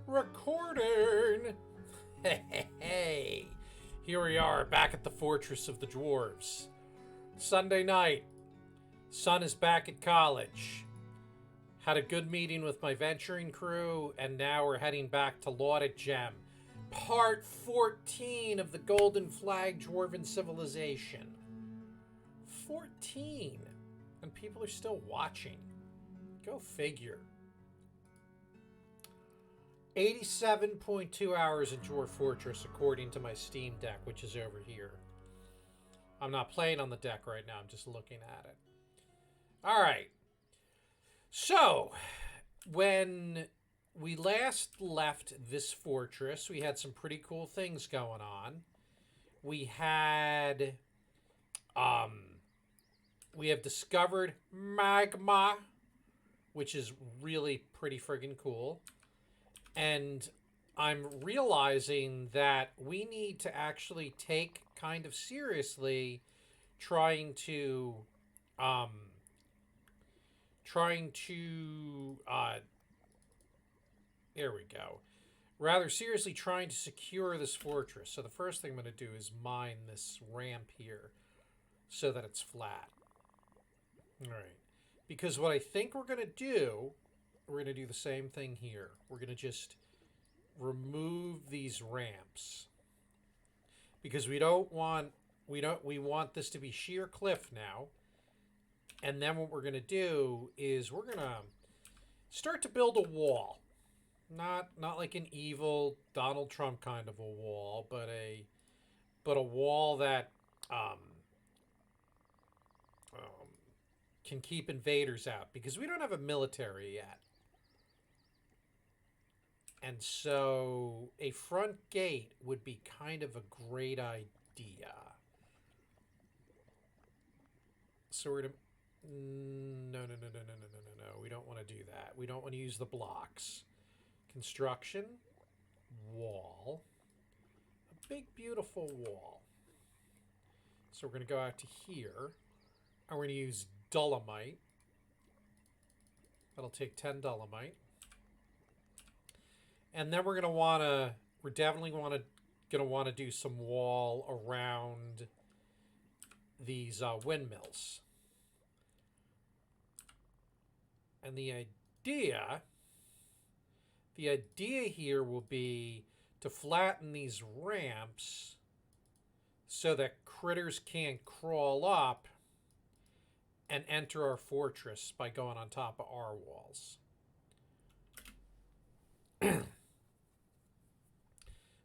Recording! Hey, here we are back at the fortress of the Dwarves. Sunday night. Son is back at college. Had a good meeting with my venturing crew, and now we're heading back to Lauded Gem. Part 14 of the Golden Flag Dwarven Civilization. 14! And people are still watching. Go figure. 87.2 hours in Dwarf Fortress according to my Steam Deck, which is over here. I'm not playing on the deck right now, I'm just looking at it. Alright. So, when we last left this fortress, we had some pretty cool things going on. We had... we have discovered magma, which is really pretty friggin' cool. And I'm realizing that we need to actually take kind of seriously trying to there we go. Rather seriously trying to secure this fortress. So the first thing I'm going to do is mine this ramp here so that it's flat. All right. Because what I think we're going to do, we're going to do the same thing here. We're going to just remove these ramps. Because we want this to be sheer cliff now. And then what we're going to do is we're going to start to build a wall. Not like an evil Donald Trump kind of a wall, but a wall that can keep invaders out, because we don't have a military yet. And so a front gate would be kind of a great idea. So we're going to... No. We don't want to do that. We don't want to use the blocks. Construction. Wall. A big, beautiful wall. So we're going to go out to here. And we're going to use dolomite. That'll take 10 dolomite. And then we're definitely going to want to do some wall around these windmills. And the idea here will be to flatten these ramps so that critters can't crawl up and enter our fortress by going on top of our walls.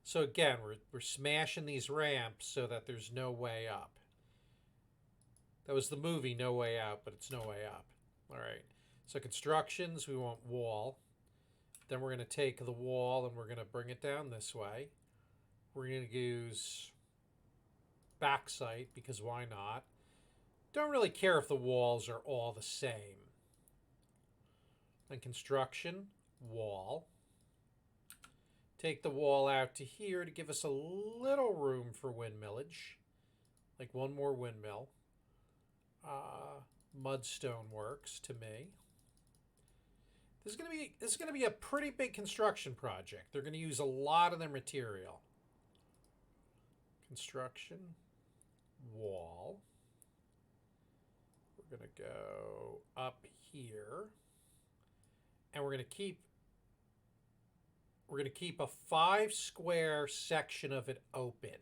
So again, we're smashing these ramps so that there's no way up. That was the movie No Way Out, but it's no way up. All right. So constructions, we want wall. Then we're going to take the wall and we're going to bring it down this way. We're going to use backsite, because why not? Don't really care if the walls are all the same. Then construction, wall. Take the wall out to here to give us a little room for windmillage. Like one more windmill. Mudstone works to me. This is gonna be a pretty big construction project. They're gonna use a lot of their material. Construction, wall. We're gonna go up here, and we're gonna keep a 5 square section of it open.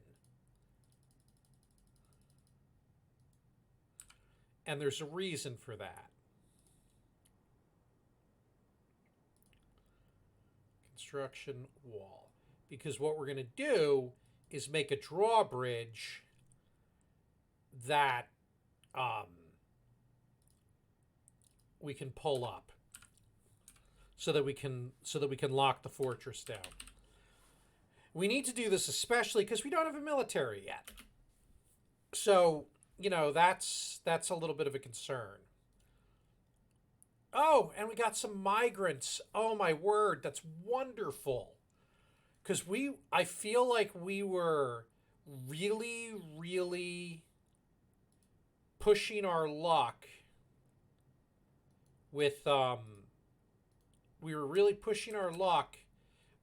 And there's a reason for that. Construction wall. Because what we're going to do is make a drawbridge that we can pull up so that we can lock the fortress down. We need to do this especially because we don't have a military yet. So, you know, that's a little bit of a concern. Oh, and we got some migrants. Oh my word, that's wonderful. Because I feel like we were really, really pushing our luck with we were really pushing our luck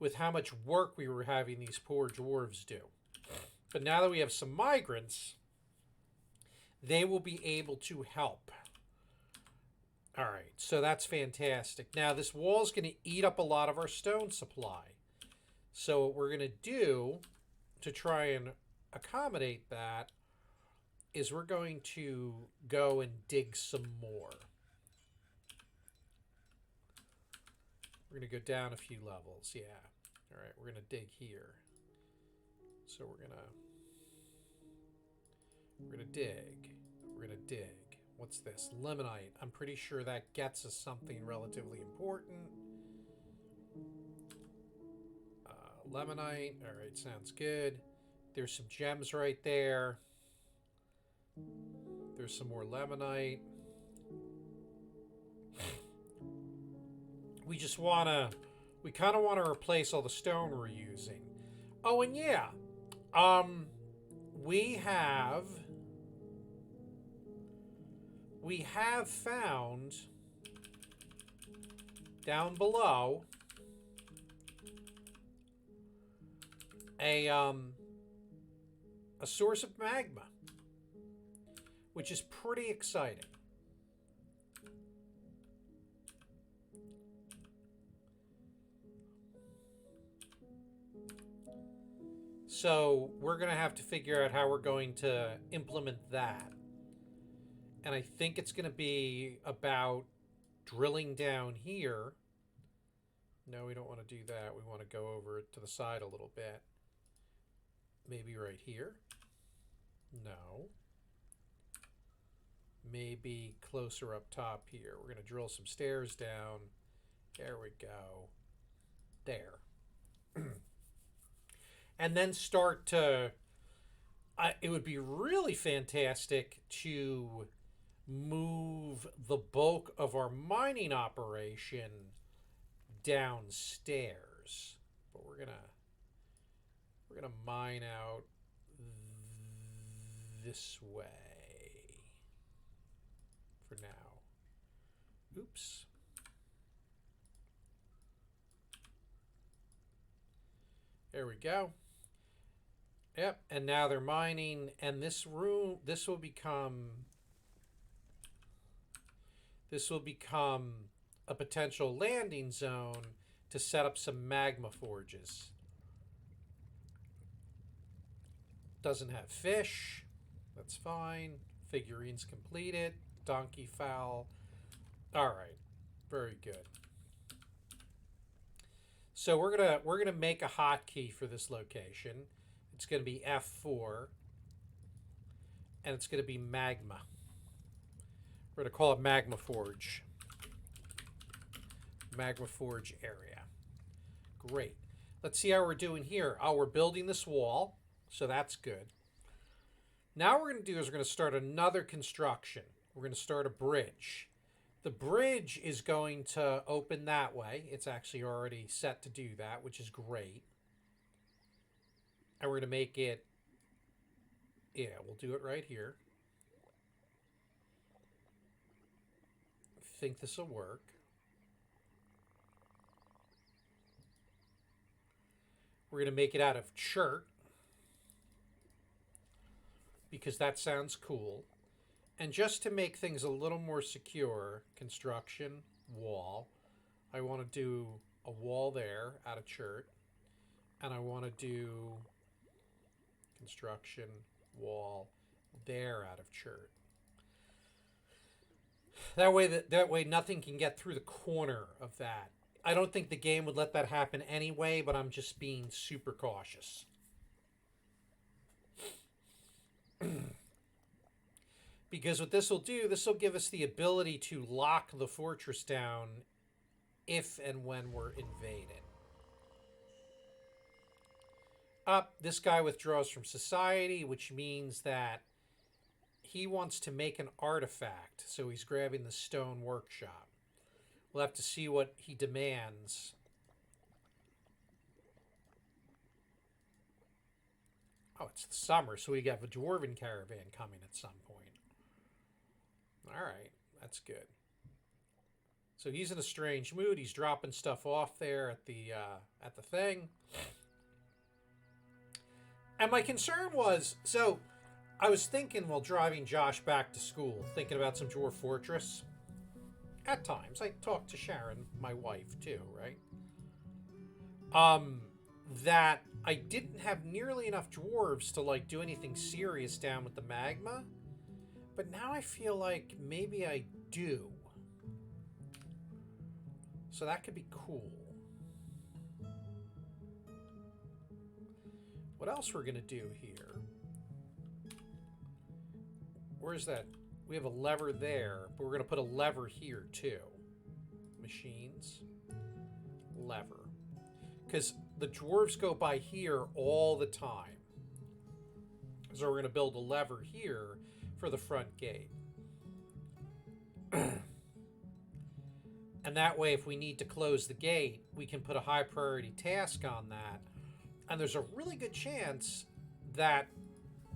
with how much work we were having these poor dwarves do. But now that we have some migrants, they will be able to help. All right, so that's fantastic. Now, this wall is going to eat up a lot of our stone supply. So what we're going to do to try and accommodate that is we're going to go and dig some more. We're going to go down a few levels, yeah. All right, we're going to dig here. So we're going to dig. We're going to dig. What's this? Limonite. I'm pretty sure that gets us something relatively important. Limonite. All right, sounds good. There's some gems right there. There's some more limonite. We just want to... We kind of want to replace all the stone we're using. Oh, and yeah. We have found down below a source of magma, which is pretty exciting. So we're going to have to figure out how we're going to implement that. And I think it's going to be about drilling down here. No, we don't want to do that. We want to go over to the side a little bit. Maybe right here. No. Maybe closer up top here. We're going to drill some stairs down. There we go. There. And then start to... it would be really fantastic to move the bulk of our mining operation downstairs. But we're gonna mine out this way for now. Oops. There we go. Yep, and now they're mining, and this will become a potential landing zone to set up some magma forges. Doesn't have fish. That's fine. Figurines completed. Donkey fowl. All right. Very good. So we're gonna make a hotkey for this location. It's gonna be F4, and it's gonna be magma. We're gonna call it Magma Forge. Magma Forge area. Great. Let's see how we're doing here. Oh, we're building this wall, so that's good. Now what we're gonna do is we're gonna start another construction. We're gonna start a bridge. The bridge is going to open that way. It's actually already set to do that, which is great. And we're going to make it... Yeah, we'll do it right here. I think this will work. We're going to make it out of chert, because that sounds cool. And just to make things a little more secure, construction, wall, I want to do a wall there out of chert. And I want to do construction, wall there out of chert. That way nothing can get through the corner of that. I don't think the game would let that happen anyway, but I'm just being super cautious. Because what this will do, this will give us the ability to lock the fortress down if and when we're invaded. This guy withdraws from society, which means that he wants to make an artifact, so he's grabbing the stone workshop. We'll have to see what he demands. Oh, it's the summer, so we got a dwarven caravan coming at some point. All right, that's good. So he's in a strange mood. He's dropping stuff off there at the thing. And my concern was, so I was thinking while driving Josh back to school, thinking about some Dwarf Fortress. At times, I talk to Sharon, my wife, too, right? That I didn't have nearly enough dwarves to like do anything serious down with the magma. But now I feel like maybe I do. So that could be cool. What else we're going to do here? Where's that? We have a lever there, but we're going to put a lever here too. Machines. Lever. Because the dwarves go by here all the time. So we're going to build a lever here for the front gate. And that way, if we need to close the gate, we can put a high priority task on that. And there's a really good chance that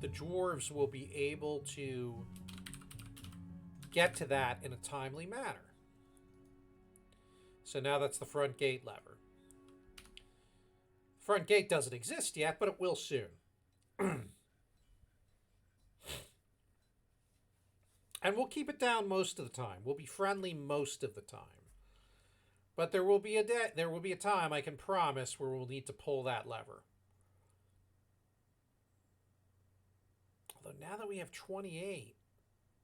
the dwarves will be able to get to that in a timely manner. So now that's the front gate lever. Front gate doesn't exist yet, but it will soon. And we'll keep it down most of the time. We'll be friendly most of the time. But there will be a time, I can promise, where we'll need to pull that lever. Although now that we have 28,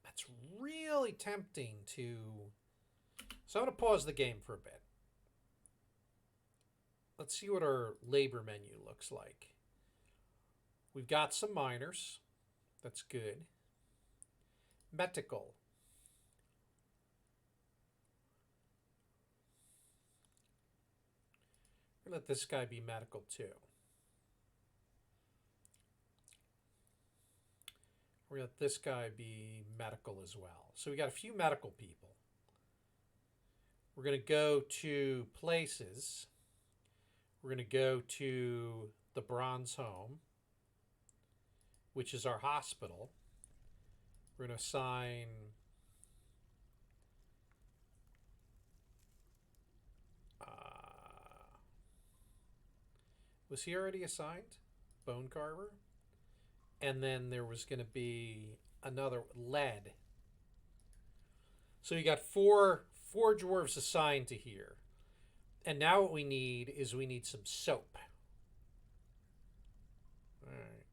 that's really tempting to... So I'm going to pause the game for a bit. Let's see what our labor menu looks like. We've got some miners. That's good. Medical. We'll let this guy be medical too. We're going to let this guy be medical as well. So we got a few medical people. We're going to go to places. We're going to go to the Bronze Home, which is our hospital. We're going to assign was he already assigned? Bone Carver? And then there was going to be another lead. So you got four dwarves assigned to here. And now what we need is we need some soap. All right.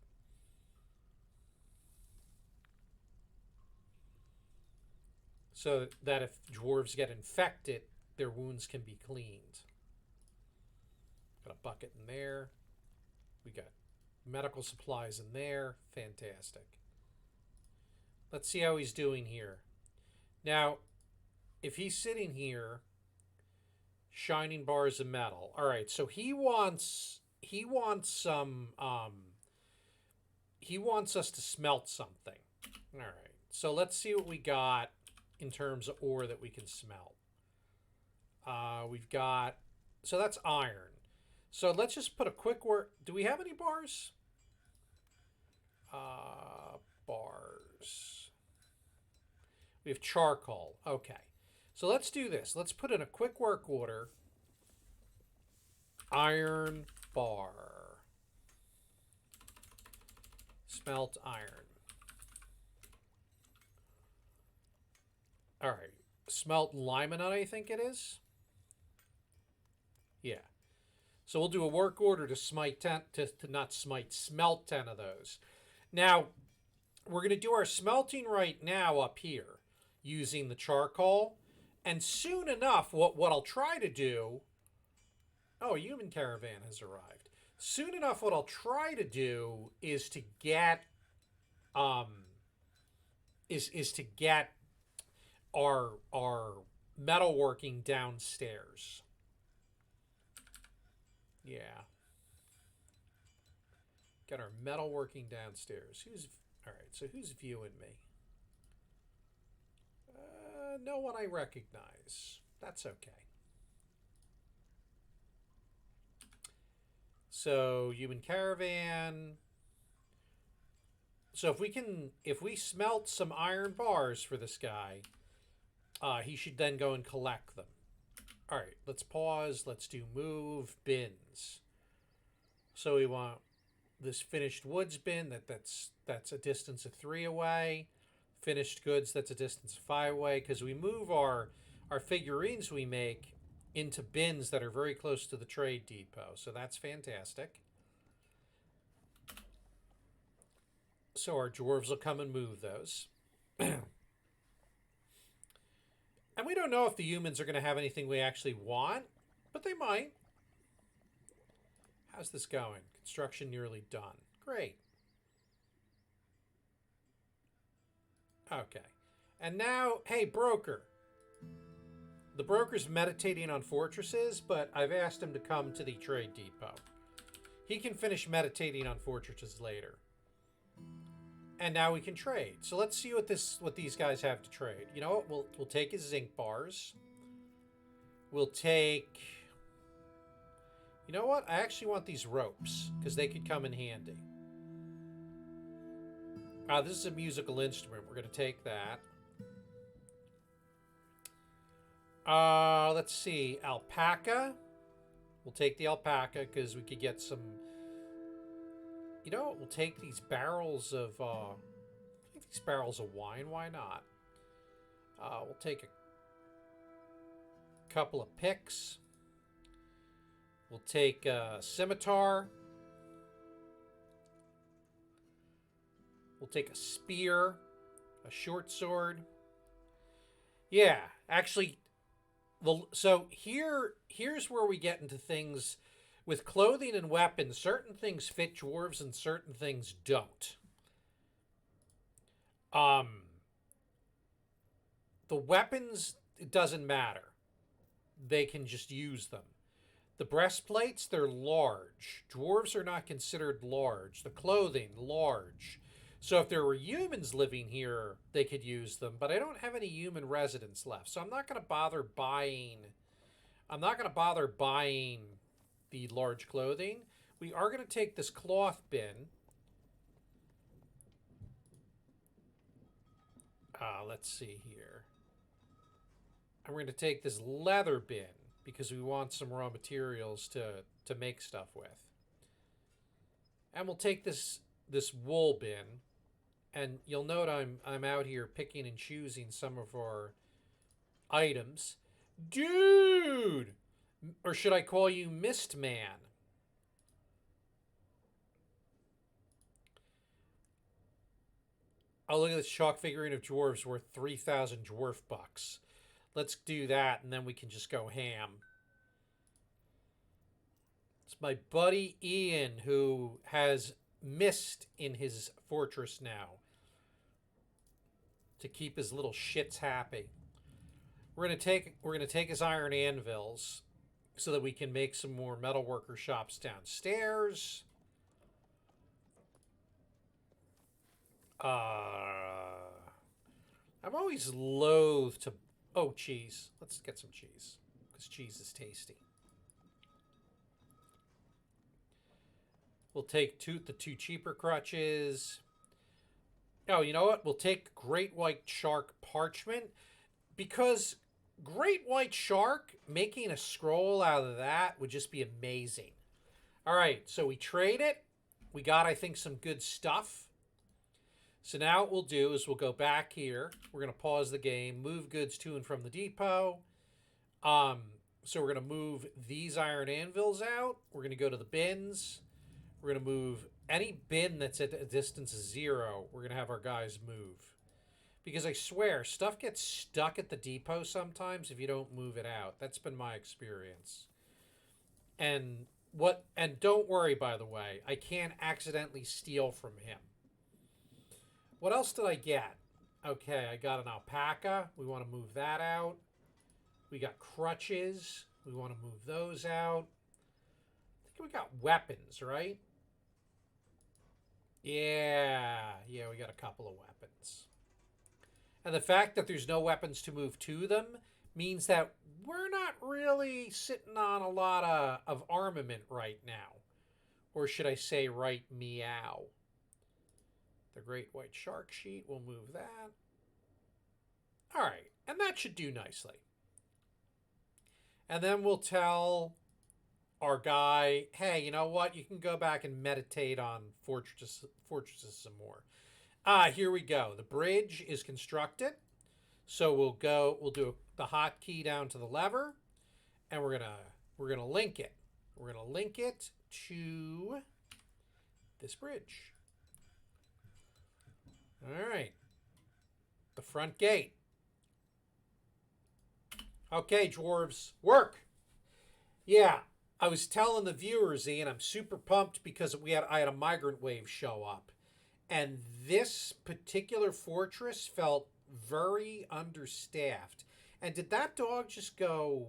So that if dwarves get infected, their wounds can be cleaned. Got a bucket in there. We got medical supplies in there. Fantastic. Let's see how he's doing here. Now, if he's sitting here, shining bars of metal. All right, so he wants some he wants us to smelt something. All right. So let's see what we got in terms of ore that we can smelt. We've got, so that's iron. So let's just put a quick word. Do we have any bars? Bars. We have charcoal. Okay. So let's do this. Let's put in a quick work order. Iron bar. Smelt iron. All right. Smelt limonite, I think it is. Yeah. So we'll do a work order to smite 10, to not smite, smelt 10 of those. Now, we're going to do our smelting right now up here using the charcoal. And soon enough, what I'll try to do... Oh, a human caravan has arrived. Soon enough, what I'll try to do is to get... is to get our metalworking downstairs. Yeah. Got our metalworking downstairs. All right, so who's viewing me? No one I recognize. That's okay. So, human caravan. So if we smelt some iron bars for this guy, he should then go and collect them. All right, let's pause. Let's do move bins. So we want this finished woods bin that's a distance of 3 away. Finished goods, that's a distance of 5 away, because we move our figurines we make into bins that are very close to the trade depot. So that's fantastic. So our dwarves will come and move those. And we don't know if the humans are going to have anything we actually want, but they might. How's this going? Construction nearly done. Great. Okay. And now, hey, broker. The broker's meditating on fortresses, but I've asked him to come to the trade depot. He can finish meditating on fortresses later. And now we can trade. So let's see what these guys have to trade. You know what? We'll take his zinc bars. We'll take... You know what? I actually want these ropes, because they could come in handy. This is a musical instrument. We're going to take that. Let's see. Alpaca. We'll take the alpaca, because we could get some... You know what? We'll take these barrels of... these barrels of wine. Why not? We'll take a couple of picks. We'll take a scimitar. We'll take a spear, a short sword. Yeah, actually, so here's where we get into things with clothing and weapons. Certain things fit dwarves and certain things don't. The weapons, it doesn't matter. They can just use them. The breastplates, they're large. Dwarves are not considered large. The clothing, large. So if there were humans living here, they could use them. But I don't have any human residents left. So I'm not going to bother buying... the large clothing. We are going to take this cloth bin. Let's see here. And we're going to take this leather bin, because we want some raw materials to make stuff with. And we'll take this wool bin, and you'll note I'm out here picking and choosing some of our items. Dude! Or should I call you Mist Man? Oh, look at this chalk figurine of dwarves worth 3,000 dwarf bucks. Let's do that, and then we can just go ham. It's my buddy Ian, who has mist in his fortress now to keep his little shits happy. We're gonna take his iron anvils so that we can make some more metalworker shops downstairs. I'm always loath to... Oh, cheese. Let's get some cheese, because cheese is tasty. We'll take the two cheaper crutches. Oh, you know what? We'll take Great White Shark parchment, because Great White Shark, making a scroll out of that would just be amazing. All right, so we trade it. We got, I think, some good stuff. So now what we'll do is we'll go back here. We're going to pause the game, move goods to and from the depot. So we're going to move these iron anvils out. We're going to go to the bins. We're going to move any bin that's at a distance of 0. We're going to have our guys move. Because I swear, stuff gets stuck at the depot sometimes if you don't move it out. That's been my experience. And don't worry, by the way, I can't accidentally steal from him. What else did I get? Okay, I got an alpaca. We want to move that out. We got crutches. We want to move those out. I think we got weapons, right? Yeah, we got a couple of weapons. And the fact that there's no weapons to move to them means that we're not really sitting on a lot of armament right now. Or should I say right meow. The Great White Shark sheet, we'll move that. All right, and that should do nicely. And then we'll tell our guy, hey, you know what? You can go back and meditate on fortresses some more. Here we go. The bridge is constructed. So we'll do the hotkey down to the lever, and we're gonna link it. We're gonna link it to this bridge. All right. The front gate. Okay, dwarves, work. Yeah, I was telling the viewers, Ian, I'm super pumped because I had a migrant wave show up. And this particular fortress felt very understaffed. And did that dog just go,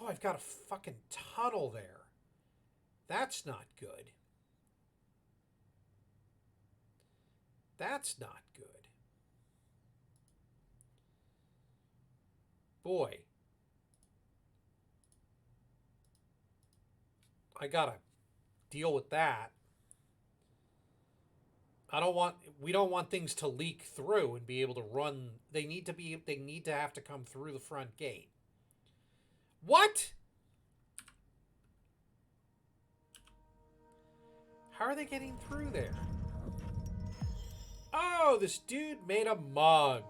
oh, I've got a fucking tunnel there? That's not good. That's not good. Boy. I gotta deal with that. We don't want things to leak through and be able to run. They need to have to come through the front gate. What? How are they getting through there? Oh, this dude made a mug.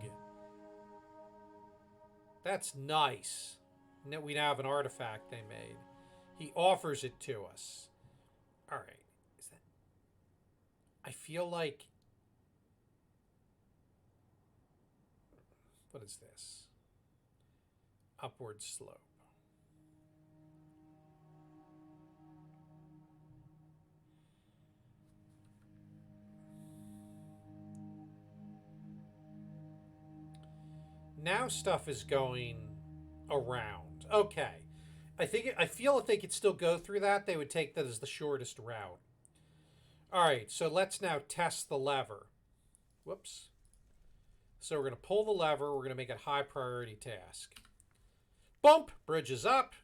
That's nice. We now have an artifact they made. He offers it to us. All right. I feel like... What is this? Upward slope. Now stuff is going around. Okay. I feel if they could still go through that, they would take that as the shortest route. All right, so let's now test the lever. Whoops. So we're going to pull the lever. We're going to make it high priority task. Bump! Bridge is up.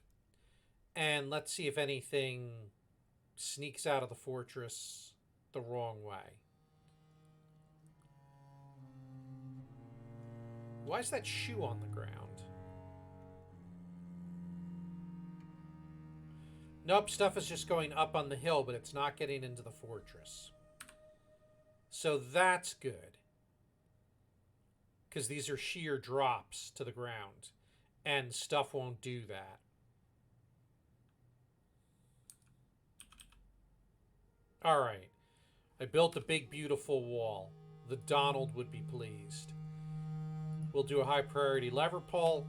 And let's see if anything sneaks out of the fortress the wrong way. Why is that shoe on the ground? Nope, stuff is just going up on the hill, but it's not getting into the fortress. So that's good. Because these are sheer drops to the ground. And stuff won't do that. Alright. I built a big, beautiful wall. The Donald would be pleased. We'll do a high priority lever pull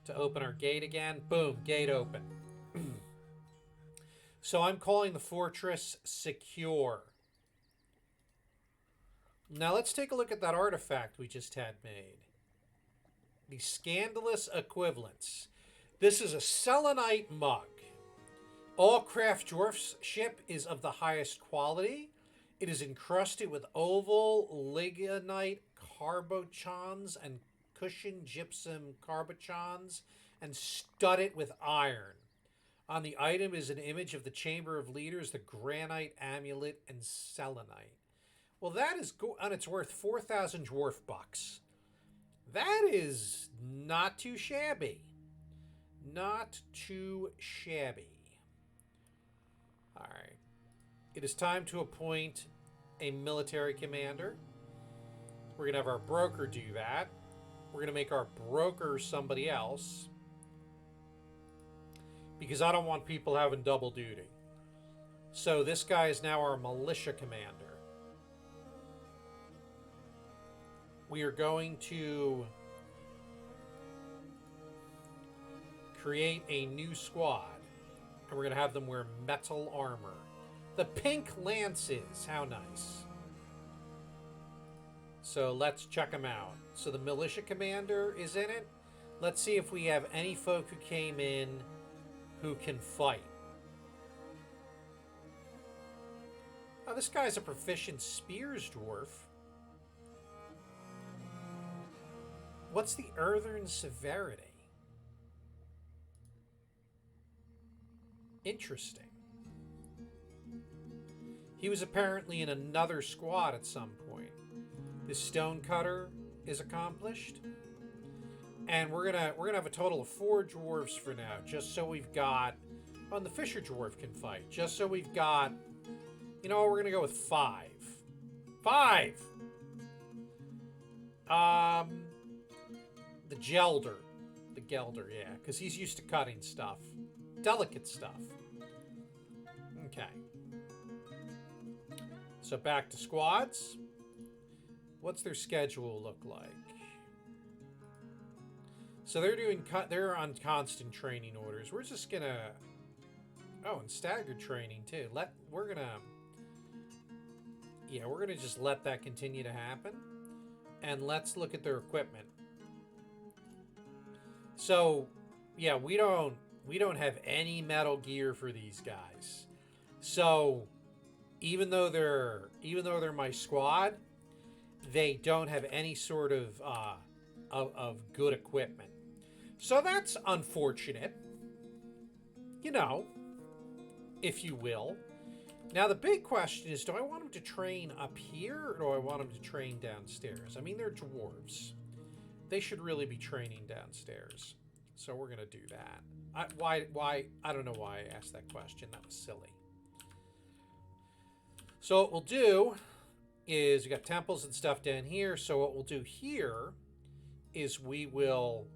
to open our gate again. Boom, gate open. So I'm calling the fortress secure. Now let's take a look at that artifact we just had made. The Scandalous Equivalents. This is a selenite mug. All craft dwarf's ship is of the highest quality. It is encrusted with oval lignite carbochons and cushioned gypsum carbochons and studded with iron. On the item is an image of the Chamber of Leaders, the granite amulet, and selenite. Well, that is and it's worth 4,000 dwarf bucks. That is not too shabby. Not too shabby. All right. It is time to appoint a military commander. We're going to have our broker do that. We're going to make our broker somebody else. Because I don't want people having double duty. So this guy is now our militia commander. We are going to create a new squad. And we're going to have them wear metal armor. The pink lances. How nice. So let's check them out. So the militia commander is in it. Let's see if we have any folk who came in who can fight. Oh, this guy's a proficient spears dwarf. What's the earthern severity? Interesting. He was apparently in another squad at some point. The stonecutter is accomplished. And we're gonna have a total of 4 dwarves for now, just so we've got. Oh, and the fisher dwarf can fight. Just so we've got. You know, we're gonna go with 5. 5. The gelder. The gelder, yeah, because he's used to cutting stuff, delicate stuff. Okay. So back to squads. What's their schedule look like? So they're on constant training orders. We're just gonna. Oh, and staggered training too. We're gonna just let that continue to happen, and let's look at their equipment. So, yeah, we don't have any metal gear for these guys. So, even though they're my squad, they don't have any sort of good equipment. So that's unfortunate, you know, if you will. Now the big question is, do I want them to train up here or do I want them to train downstairs? I mean, they're dwarves. They should really be training downstairs. So we're going to do that. Why? I don't know why I asked that question. That was silly. So what we'll do is we got temples and stuff down here. So what we'll do here is we will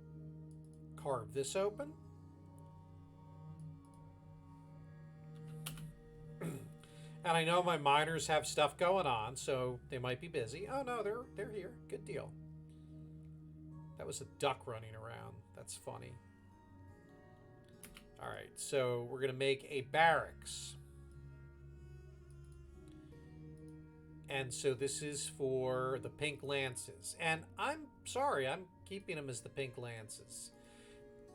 carve this open. And I know my miners have stuff going on, so they might be busy. Oh no, they're here. Good deal. That was a duck running around. That's funny. All right, so we're going to make a barracks. And so this is for the pink lances. And I'm sorry, I'm keeping them as the pink lances.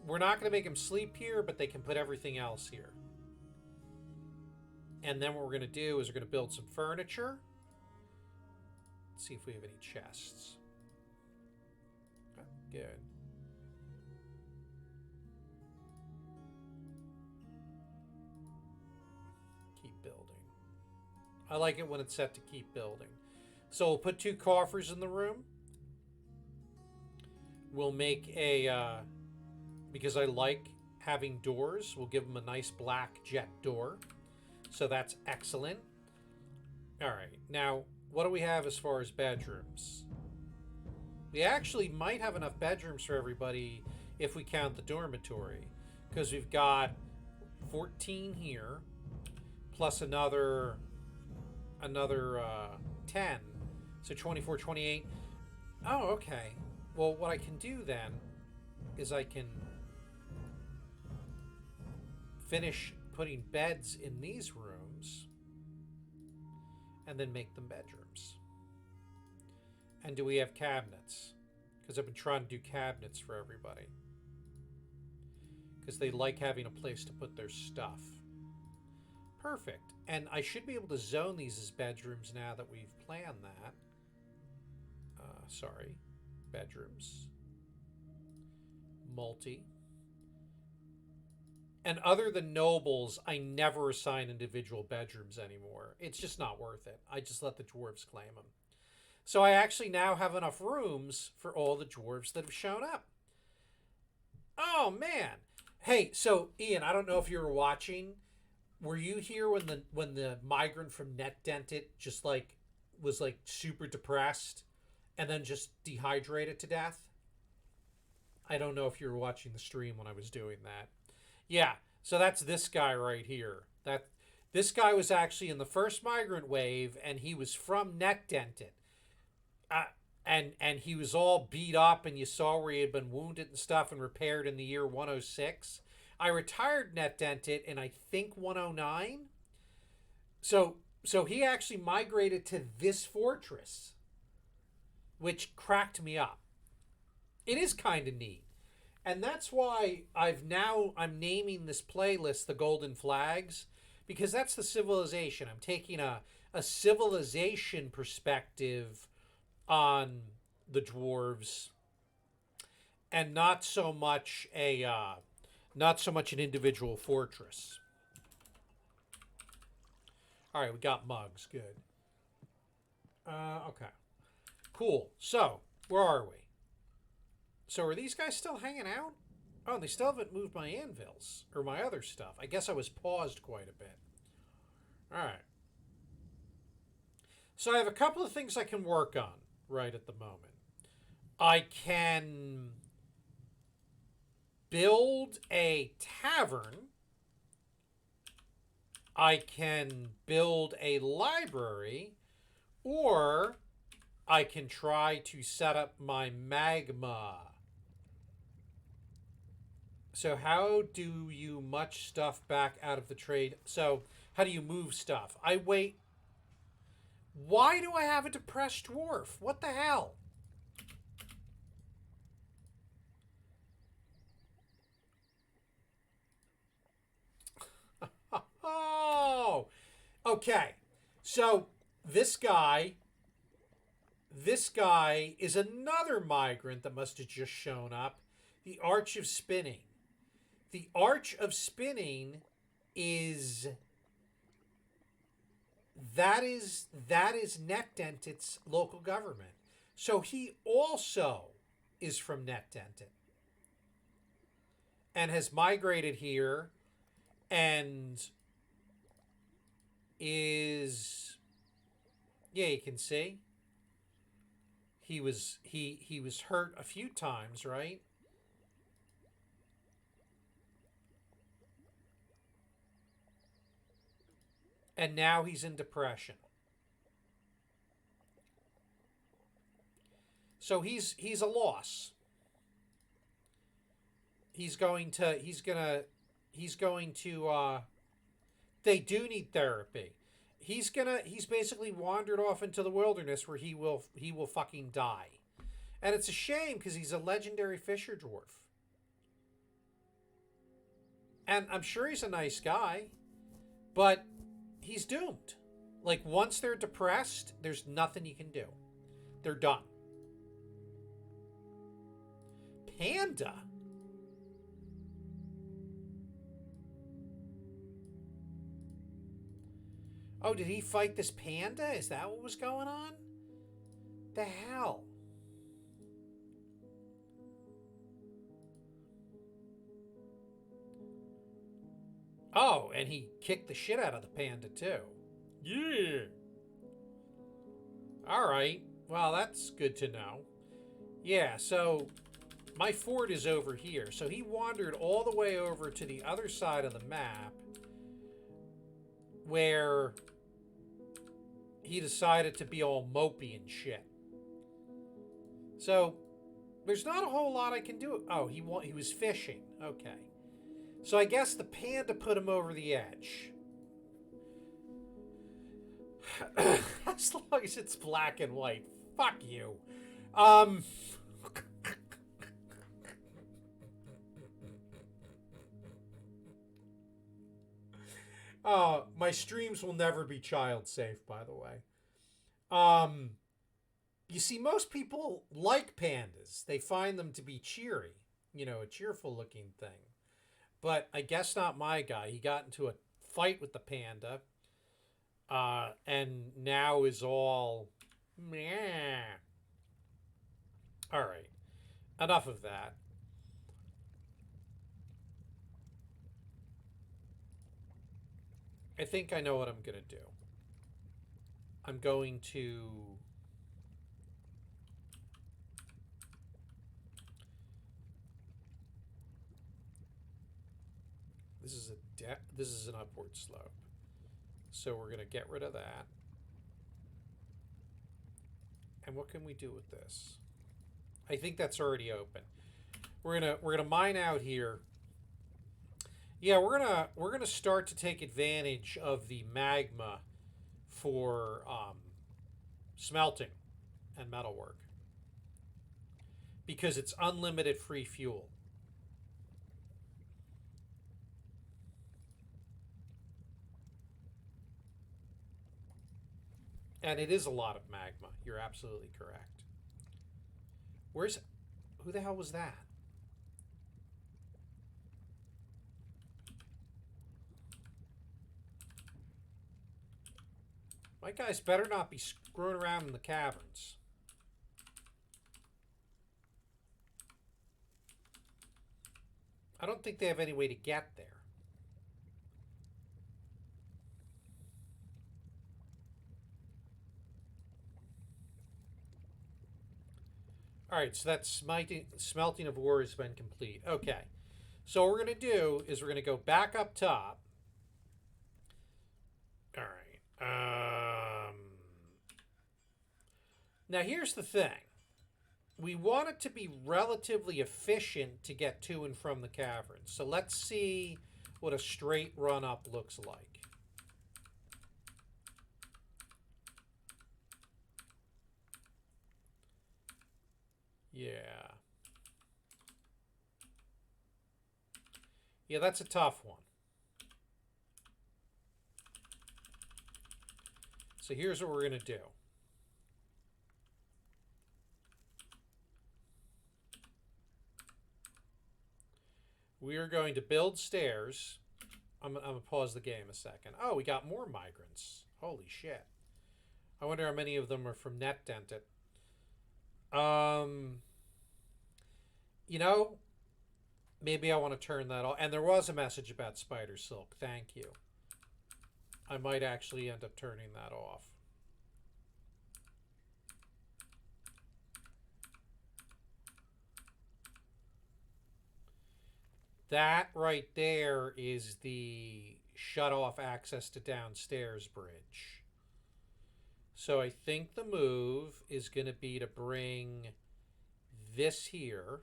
We're not going to make them sleep here, but they can put everything else here. And then what we're going to do is we're going to build some furniture. Let's see if we have any chests. Oh, good. Keep building. I like it when it's set to keep building. So we'll put 2 coffers in the room. We'll make a, because I like having doors, we'll give them a nice black jet door. So that's excellent. All right, now what do we have as far as bedrooms? We actually might have enough bedrooms for everybody if we count the dormitory, because we've got 14 here, plus another 10, so 24, 28. Oh, okay. Well, what I can do then is I can finish putting beds in these rooms and then make them bedrooms. And do we have cabinets? Because I've been trying to do cabinets for everybody, because they like having a place to put their stuff. Perfect. And I should be able to zone these as bedrooms now that we've planned that. Sorry. Bedrooms. Multi. And other than nobles, I never assign individual bedrooms anymore. It's just not worth it. I just let the dwarves claim them. So I actually now have enough rooms for all the dwarves that have shown up. Oh, man. Hey, so Ian, I don't know if you were watching. Were you here when the migrant from Netdented just was super depressed and then just dehydrated to death? I don't know if you were watching the stream when I was doing that. Yeah, so that's this guy right here. This guy was actually in the first migrant wave, and he was from Netdented. And he was all beat up, and you saw where he had been wounded and stuff and repaired in the year 106. I retired Netdented in, I think, 109. So he actually migrated to this fortress, which cracked me up. It is kind of neat. And that's why I'm naming this playlist The Golden Flags, because that's the civilization. I'm taking a civilization perspective on the dwarves, and not so much an individual fortress. All right, we got mugs. Good. Okay. Cool. So, where are we? So are these guys still hanging out? Oh, they still haven't moved my anvils or my other stuff. I guess I was paused quite a bit. All right. So I have a couple of things I can work on right at the moment. I can build a tavern. I can build a library, or I can try to set up my magma. So how do you much stuff back out of the trade? So how do you move stuff? I wait. Why do I have a depressed dwarf? What the hell? Oh, okay. So this guy is another migrant that must have just shown up. The Arch of Spinning. The Arch of Spinning is that is Netdented's local government. So he also is from Netdented and has migrated here and is, yeah, you can see he was hurt a few times, right? And now he's in depression. So he's a loss. He's going to they do need therapy. He's basically wandered off into the wilderness where he will fucking die. And it's a shame because he's a legendary fisher dwarf. And I'm sure he's a nice guy, but he's doomed. Like, once they're depressed, there's nothing you can do. They're done. Panda? Oh, did he fight this panda? Is that what was going on? The hell? Oh, and he kicked the shit out of the panda too. Yeah. All right. Well, that's good to know. Yeah, so my fort is over here. So he wandered all the way over to the other side of the map where he decided to be all mopey and shit. So there's not a whole lot I can do. Oh, he was fishing. Okay. So I guess the panda put him over the edge. As long as it's black and white. Fuck you. Um... my streams will never be child safe, by the way. Um, you see, most people like pandas. They find them to be cheery, a cheerful looking thing. But I guess not my guy. He got into a fight with the panda, and now is all meh. All right, enough of that. I think I know what I'm gonna do. I'm going to this is an upward slope. So we're gonna get rid of that. And what can we do with this? I think that's already open. We're gonna mine out here. Yeah, we're gonna start to take advantage of the magma for smelting and metalwork because it's unlimited free fuel. And it is a lot of magma. You're absolutely correct. Who the hell was that? My guys better not be screwing around in the caverns. I don't think they have any way to get there. All right, so that smelting of ore has been complete. Okay, so what we're going to do is we're going to go back up top. All right. Now here's the thing. We want it to be relatively efficient to get to and from the caverns. So let's see what a straight run up looks like. Yeah. Yeah, that's a tough one. So here's what we're going to do. We are going to build stairs. I'm going to pause the game a second. Oh, we got more migrants. Holy shit. I wonder how many of them are from Netdented. You know, maybe I want to turn that off. And there was a message about spider silk. Thank you. I might actually end up turning that off. That right there is the shut off access to downstairs bridge. So I think the move is going to be to bring this here.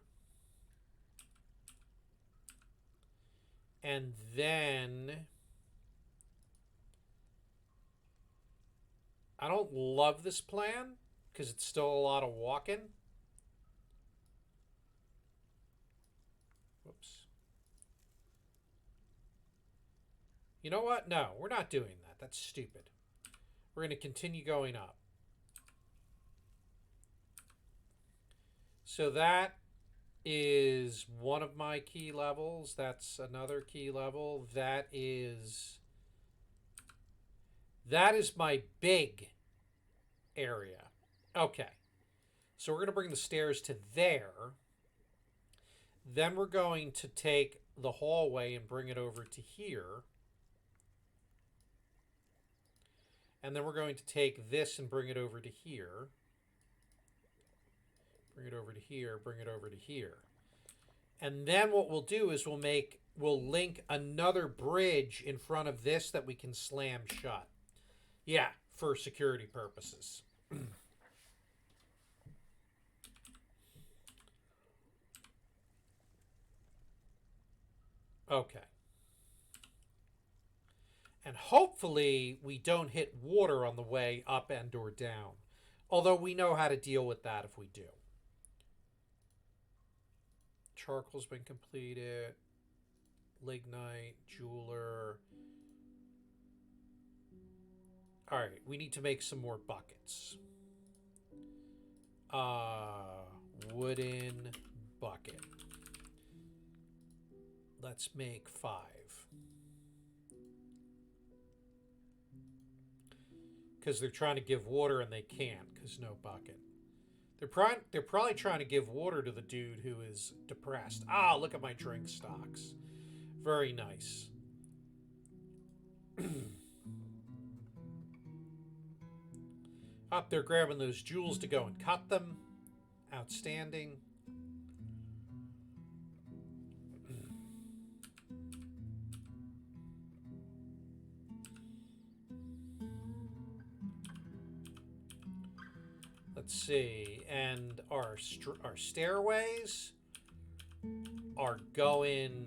And then I don't love this plan because it's still a lot of walking. Whoops. You know what? No, we're not doing that. That's stupid. We're going to continue going up. So that is one of my key levels. That's another key level. That is my big area. Okay. So we're going to bring the stairs to there. Then we're going to take the hallway and bring it over to here. And then we're going to take this and bring it over to here. Bring it over to here, bring it over to here. And then what we'll do is we'll link another bridge in front of this that we can slam shut. Yeah, for security purposes. Okay. And hopefully we don't hit water on the way up and or down. Although we know how to deal with that if we do. Charcoal's been completed. Lignite, jeweler. Alright, we need to make some more buckets. Wooden bucket. Let's make 5. Because they're trying to give water and they can't because no bucket. They're probably trying to give water to the dude who is depressed. Ah, look at my drink stocks. Very nice. Up there grabbing those jewels to go and cut them. Outstanding. Let's see. And our stairways are going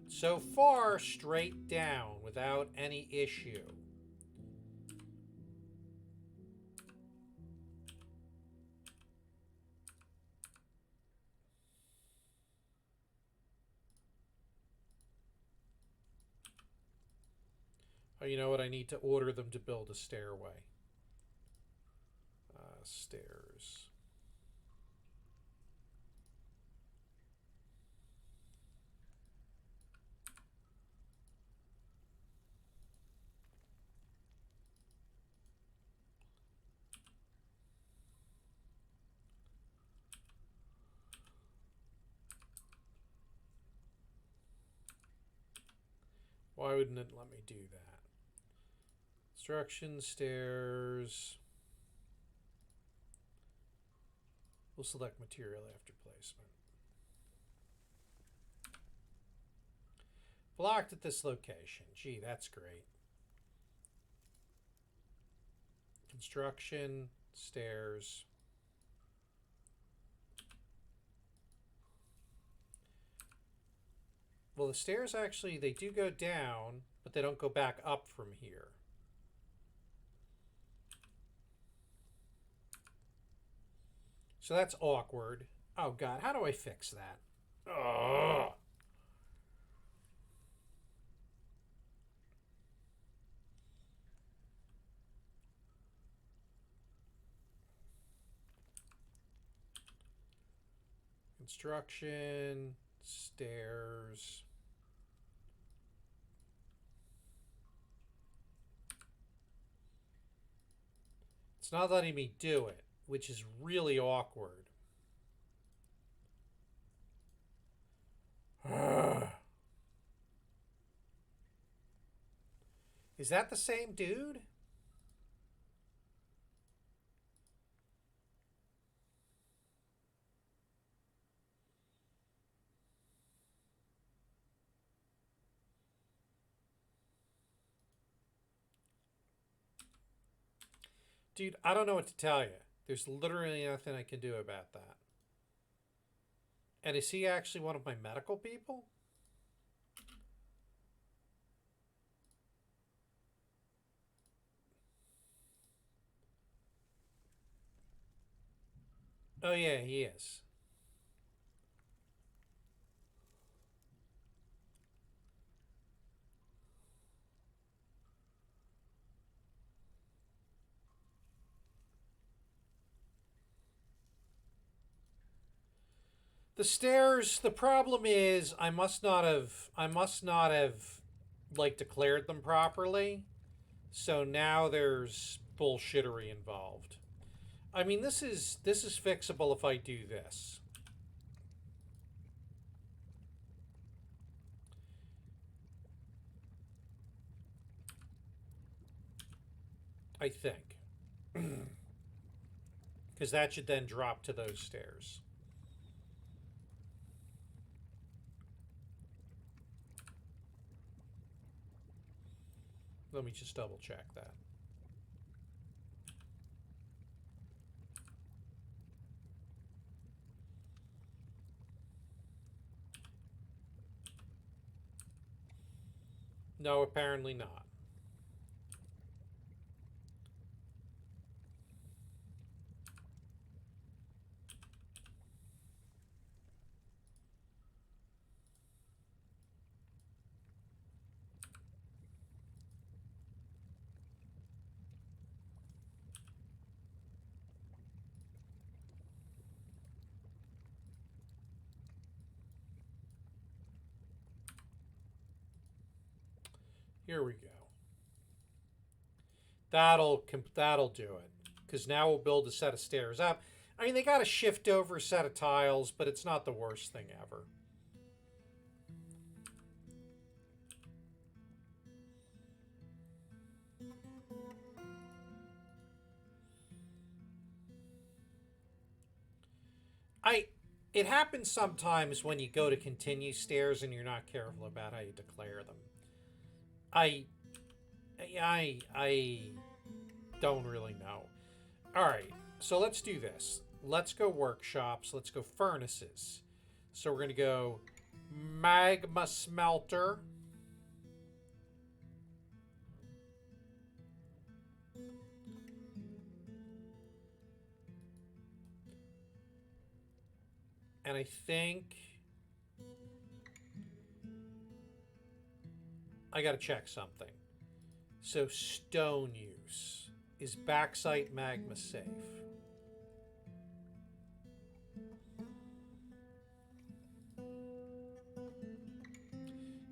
so far straight down without any issue. Oh, you know what? I need to order them to build a stairway. Stairs. Why wouldn't it let me do that? Construction, stairs. We'll select material after placement. Blocked at this location. Gee, that's great. Construction, stairs. Well, the stairs actually, they do go down, but they don't go back up from here. So that's awkward. Oh, God, how do I fix that? Ugh. Construction, stairs. It's not letting me do it, which is really awkward. Is that the same dude? Dude, I don't know what to tell you. There's literally nothing I can do about that. And is he actually one of my medical people? Oh, yeah, he is. The stairs, the problem is I must not have like declared them properly. So now there's bullshittery involved. I mean, this is fixable if I do this. I think. Because that should then drop to those stairs. Let me just double check that. No, apparently not. Here we go. That'll do it. Because now we'll build a set of stairs up. I mean, they got to shift over a set of tiles, but it's not the worst thing ever. It happens sometimes when you go to continue stairs and you're not careful about how you declare them. I don't really know. All right, so let's do this. Let's go workshops. Let's go furnaces. So we're gonna go magma smelter. And I think I gotta check something. So stone use. Is backsite magma safe?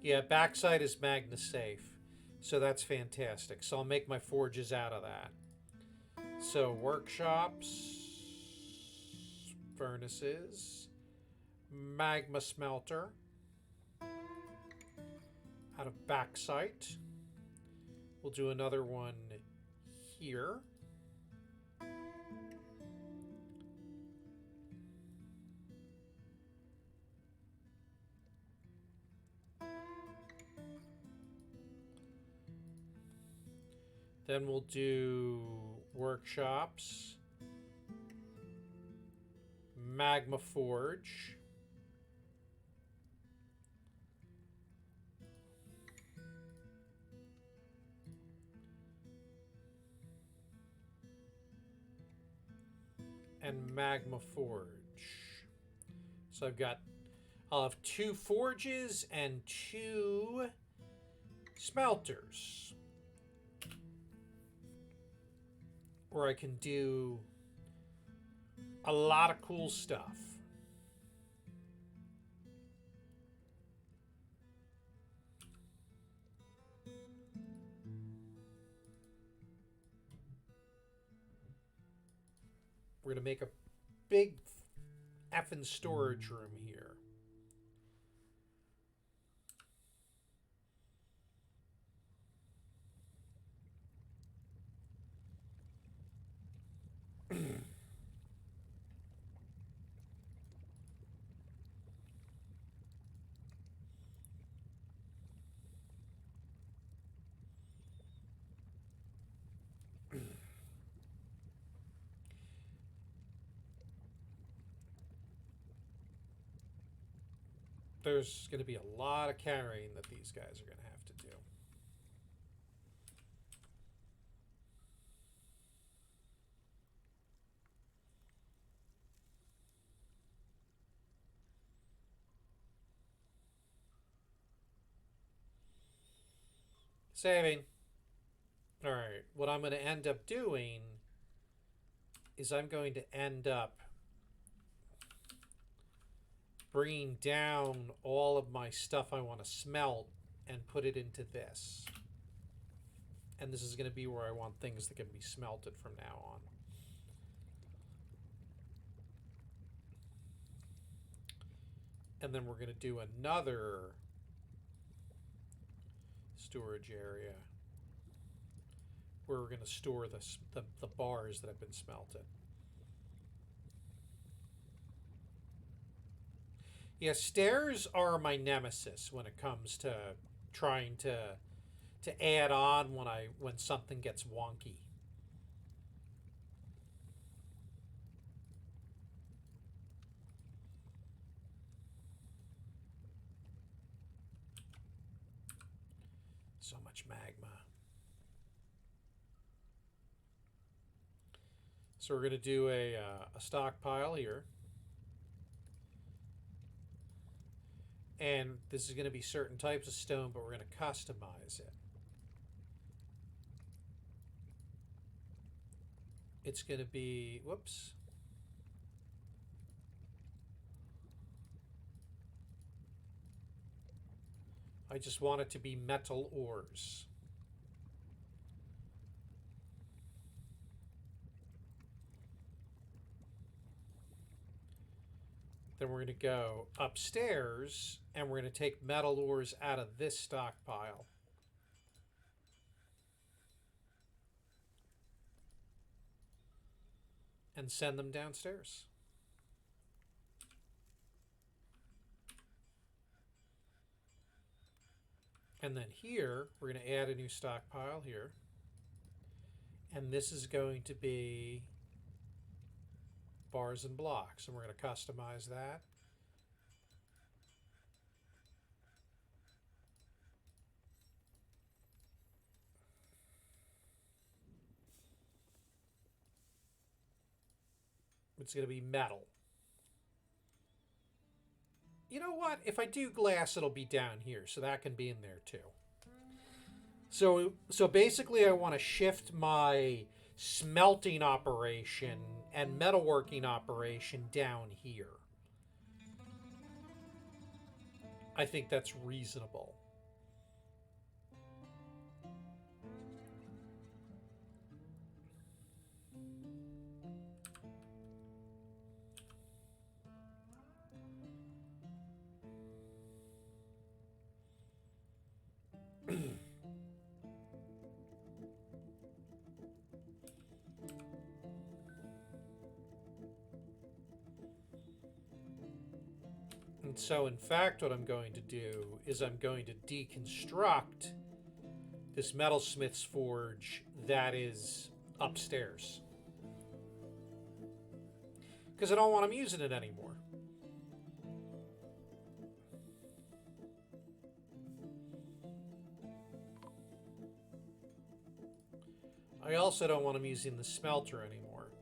Yeah, backsite is magma safe. So that's fantastic. So I'll make my forges out of that. So workshops, furnaces, magma smelter. out of backsite. We'll do another one here. Then we'll do workshops, magma forge, and magma forge. So I'll have 2 forges and 2 smelters, where I can do a lot of cool stuff. We're going to make a big effing storage room here. There's going to be a lot of carrying that these guys are going to have to do. Saving. All right, what I'm going to end up doing is I'm going to end up bringing down all of my stuff I want to smelt and put it into this. And this is going to be where I want things that can be smelted from now on. And then we're going to do another storage area where we're going to store the bars that have been smelted. Yeah, stairs are my nemesis when it comes to trying to add on when something gets wonky. So much magma. So we're going to do a stockpile here. And this is going to be certain types of stone, but we're going to customize it. It's going to be, whoops. I just want it to be metal ores. Then we're going to go upstairs and we're going to take metal ores out of this stockpile. And send them downstairs. And then here, we're going to add a new stockpile here. And this is going to be bars and blocks. And we're going to customize that. It's going to be metal. You know what? If I do glass, it'll be down here, so that can be in there too. So basically I want to shift my smelting operation and metalworking operation down here. I think that's reasonable. And so, in fact, what I'm going to do is I'm going to deconstruct this metalsmith's forge that is upstairs. Because I don't want him using it anymore. I also don't want him using the smelter anymore.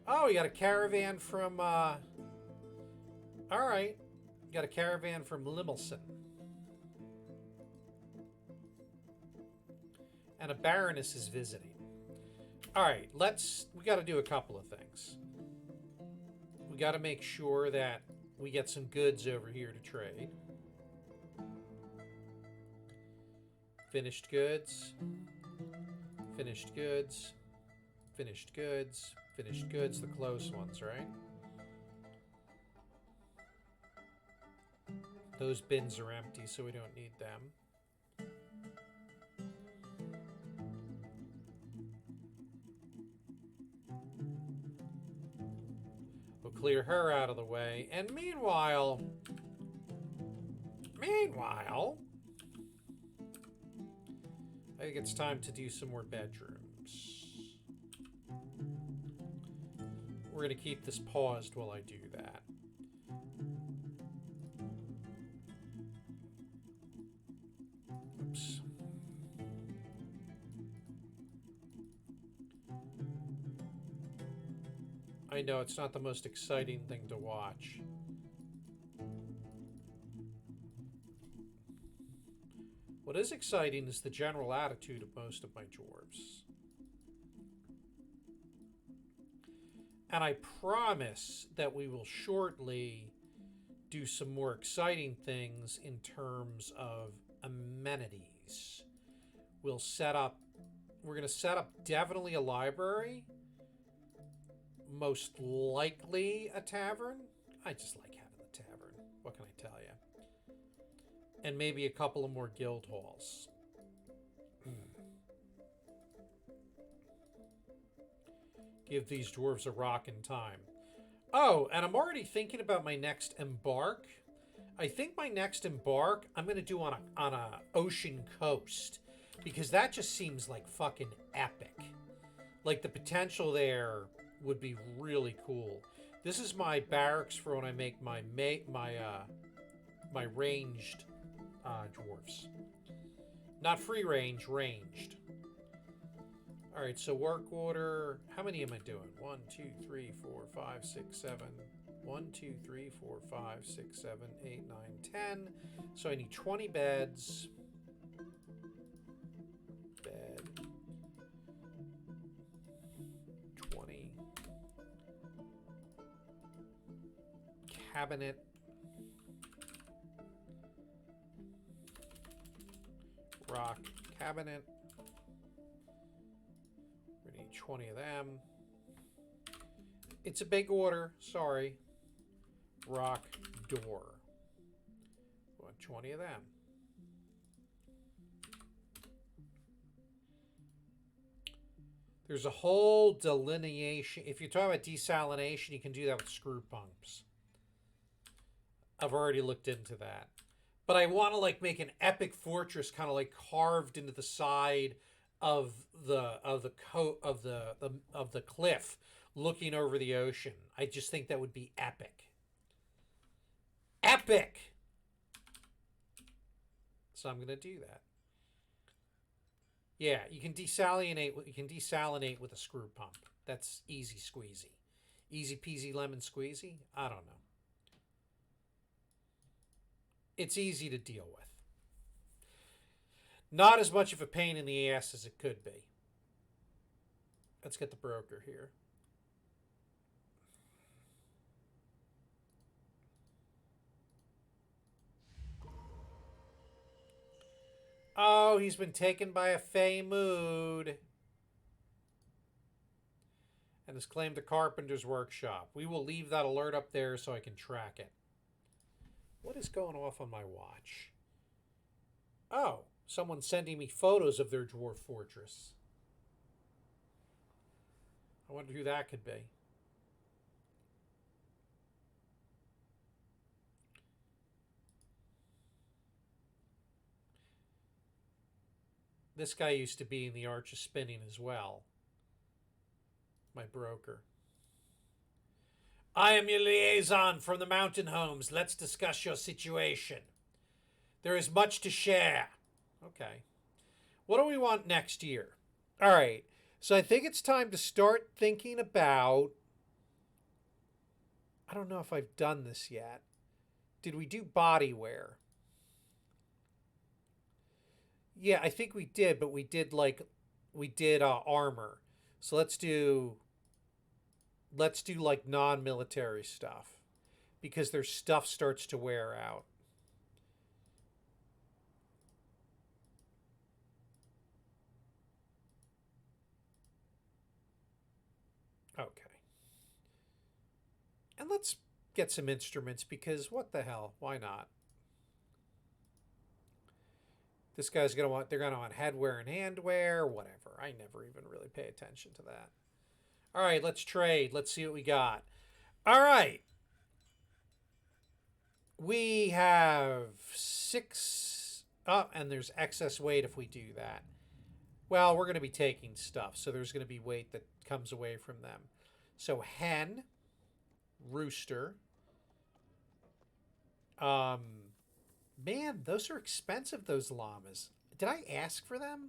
Oh, you got a caravan from, alright. You got a caravan from Limelson. And a baroness is visiting. Alright, we gotta do a couple of things. We gotta make sure that we get some goods over here to trade. Finished goods. Finished goods. Finished goods. Finished goods, the close ones, right? Those bins are empty, so we don't need them. We'll clear her out of the way. And meanwhile, I think it's time to do some more bedrooms. We're going to keep this paused while I do that. Oops. I know it's not the most exciting thing to watch. What is exciting is the general attitude of most of my dwarves. And I promise that we will shortly do some more exciting things in terms of amenities. We're going to set up definitely a library, most likely a tavern. I just like having the tavern. What can I tell you? And maybe a couple of more guild halls. Give these dwarves a rockin' time. Oh, and I'm already thinking about my next embark. I think my next embark I'm going to do on a ocean coast, because that just seems like fucking epic. Like, the potential there would be really cool. This is my barracks for when I make my ranged dwarves. Not free range, ranged. All right, so work order. How many am I doing? 1, 2, 3, 4, 5, 6, 7. 1, 2, 3, 4, 5, 6, 7, 8, 9, 10. So I need 20 beds. Bed. 20. Cabinet. Rock cabinet. We need 20 of them. It's a big order, sorry. Rock door. We want 20 of them. There's a whole delineation. If you're talking about desalination, you can do that with screw pumps. I've already looked into that. But I want to like make an epic fortress kind of like carved into the side of the cliff, looking over the ocean. I just think that would be epic. Epic. So I'm going to do that. Yeah, you can desalinate with a screw pump. That's easy squeezy. Easy peasy lemon squeezy? I don't know. It's easy to deal with. Not as much of a pain in the ass as it could be. Let's get the broker here. Oh, he's been taken by a fey mood and has claimed the carpenter's workshop. We will leave that alert up there so I can track it. What is going off on my watch? Oh, someone's sending me photos of their dwarf fortress. I wonder who that could be. This guy used to be in the Arch of Spinning as well. My broker. I am your liaison from the mountain homes. Let's discuss your situation. There is much to share. Okay. What do we want next year? All right. So I think it's time to start thinking about. I don't know if I've done this yet. Did we do body wear? Yeah, I think we did, but we did armor. So let's do like non-military stuff because their stuff starts to wear out. Okay. And let's get some instruments because what the hell? Why not? This guy's gonna want. They're gonna want headwear and handwear, whatever. I never even really pay attention to that. All right, let's trade. Let's see what we got. All right, we have 6. Oh, and there's excess weight if we do that. Well, we're going to be taking stuff, so there's going to be weight that comes away from them. So hen, rooster. Man, those are expensive, those llamas. Did I ask for them?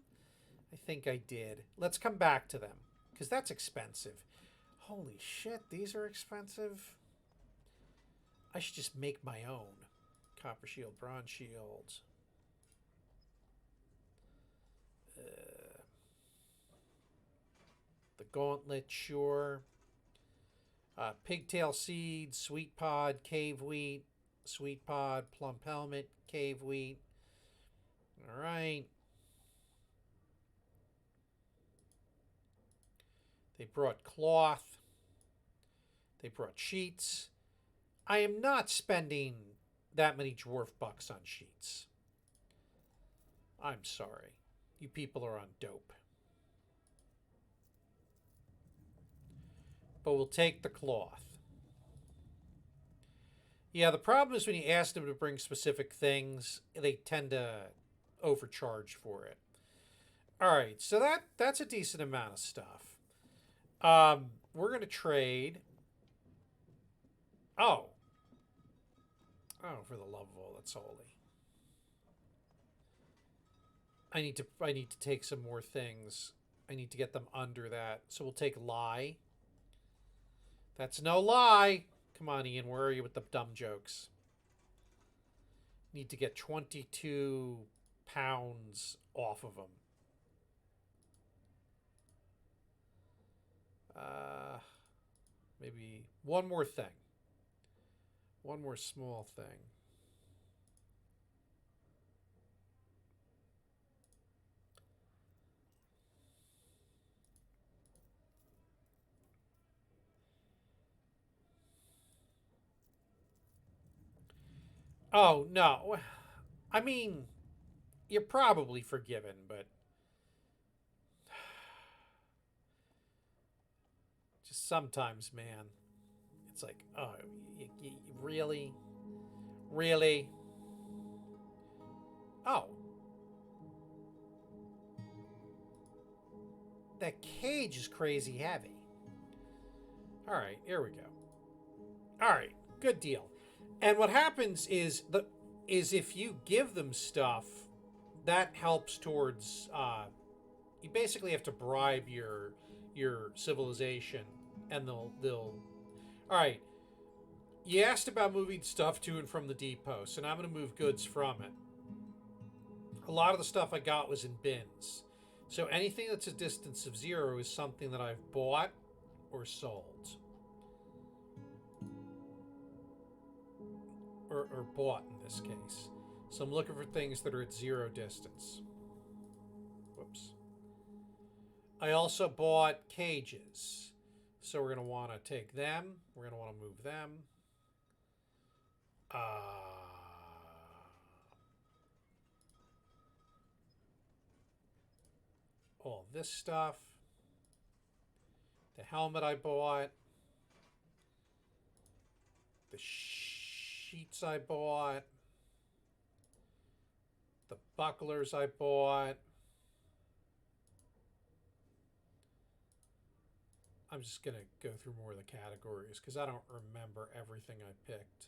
I think I did. Let's come back to them, because that's expensive. Holy shit, these are expensive. I should just make my own. Copper shield, bronze shield. The gauntlet, sure. Pigtail seed, sweet pod, cave wheat, sweet pod, plump helmet, cave wheat. All right. They brought cloth. They brought sheets. I am not spending that many dwarf bucks on sheets. I'm sorry. You people are on dope. But we'll take the cloth. Yeah, the problem is when you ask them to bring specific things, they tend to overcharge for it. All right, so that's a decent amount of stuff. We're going to trade. Oh. Oh, for the love of all that's holy. I need to take some more things. I need to get them under that. So we'll take lie. That's no lie. Come on, Ian. Where are you with the dumb jokes? Need to get 22 pounds off of them. Maybe one more thing. One more small thing. Oh, no. I mean, you're probably forgiven, but just sometimes, man, it's like, oh, you really? Really? Oh. That cage is crazy heavy. All right, here we go. All right, good deal. And what happens is if you give them stuff, that helps towards. You basically have to bribe your civilization, and they'll. All right. You asked about moving stuff to and from the depot, so now I'm going to move goods from it. A lot of the stuff I got was in bins. So anything that's a distance of 0 is something that I've bought or sold. Or bought in this case. So I'm looking for things that are at 0 distance. Whoops. I also bought cages. So we're going to want to take them. We're going to want to move them. All this stuff. The helmet I bought. The sheets I bought. The bucklers I bought. I'm just going to go through more of the categories because I don't remember everything I picked.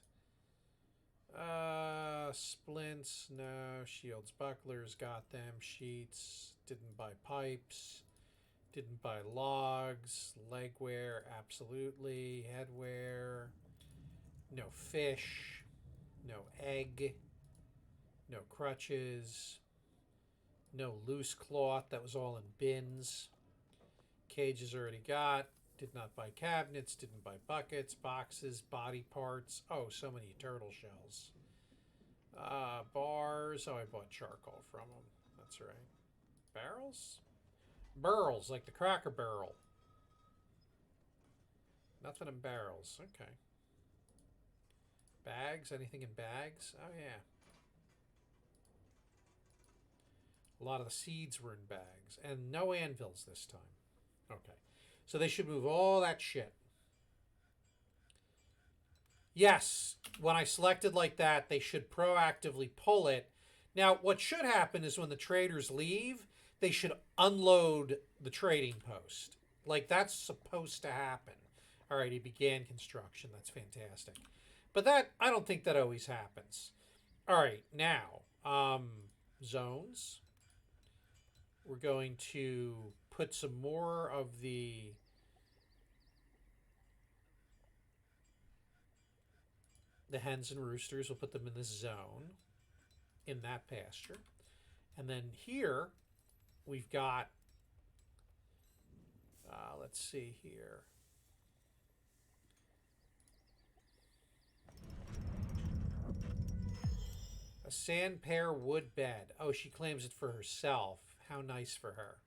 Splints, no. Shields, bucklers, got them. Sheets, didn't buy pipes. Didn't buy logs. Legwear, absolutely. Headwear, no fish. No egg. No crutches. No loose cloth. That was all in bins. Cages already got. Did not buy cabinets. Didn't buy buckets, boxes, body parts. Oh, so many turtle shells. Bars. Oh, I bought charcoal from them. That's right. Barrels? Barrels, like the Cracker Barrel. Nothing in barrels. Okay. Bags? Anything in bags? Oh, yeah. A lot of the seeds were in bags. And no anvils this time. Okay. So they should move all that shit. Yes, when I selected like that, they should proactively pull it. Now, what should happen is when the traders leave, they should unload the trading post. Like, that's supposed to happen. All right, he began construction. That's fantastic. But that, I don't think that always happens. All right, now, zones. We're going to put some more of the hens and roosters. We'll put them in this zone, in that pasture. And then here, we've got, let's see here. A sand pear wood bed. Oh, she claims it for herself. How nice for her.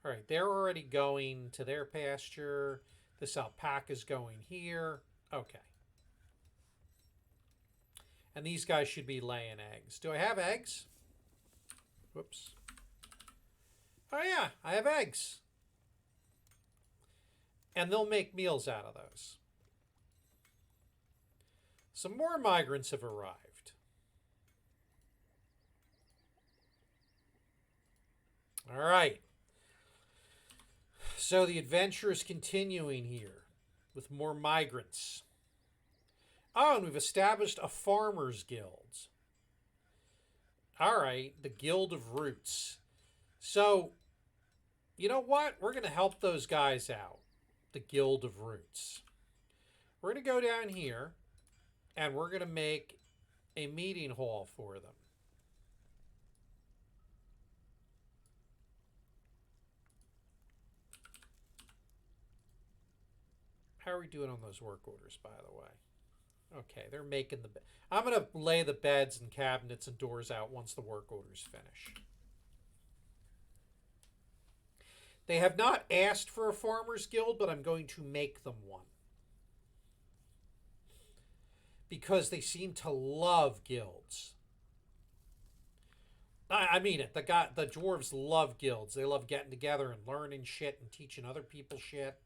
All right, they're already going to their pasture. This alpaca's going here. Okay. And these guys should be laying eggs. Do I have eggs? Whoops. Oh, yeah, I have eggs. And they'll make meals out of those. Some more migrants have arrived. All right. So the adventure is continuing here with more migrants. Oh, and we've established a farmers' guild. All right, the Guild of Roots. So, you know what? We're going to help those guys out. The Guild of Roots. We're going to go down here, and we're going to make a meeting hall for them. How are we doing on those work orders, by the way? Okay, they're making the bed. I'm going to lay the beds and cabinets and doors out once the work orders finish. They have not asked for a farmers guild, but I'm going to make them one. Because they seem to love guilds. I mean it. The dwarves love guilds. They love getting together and learning shit and teaching other people shit.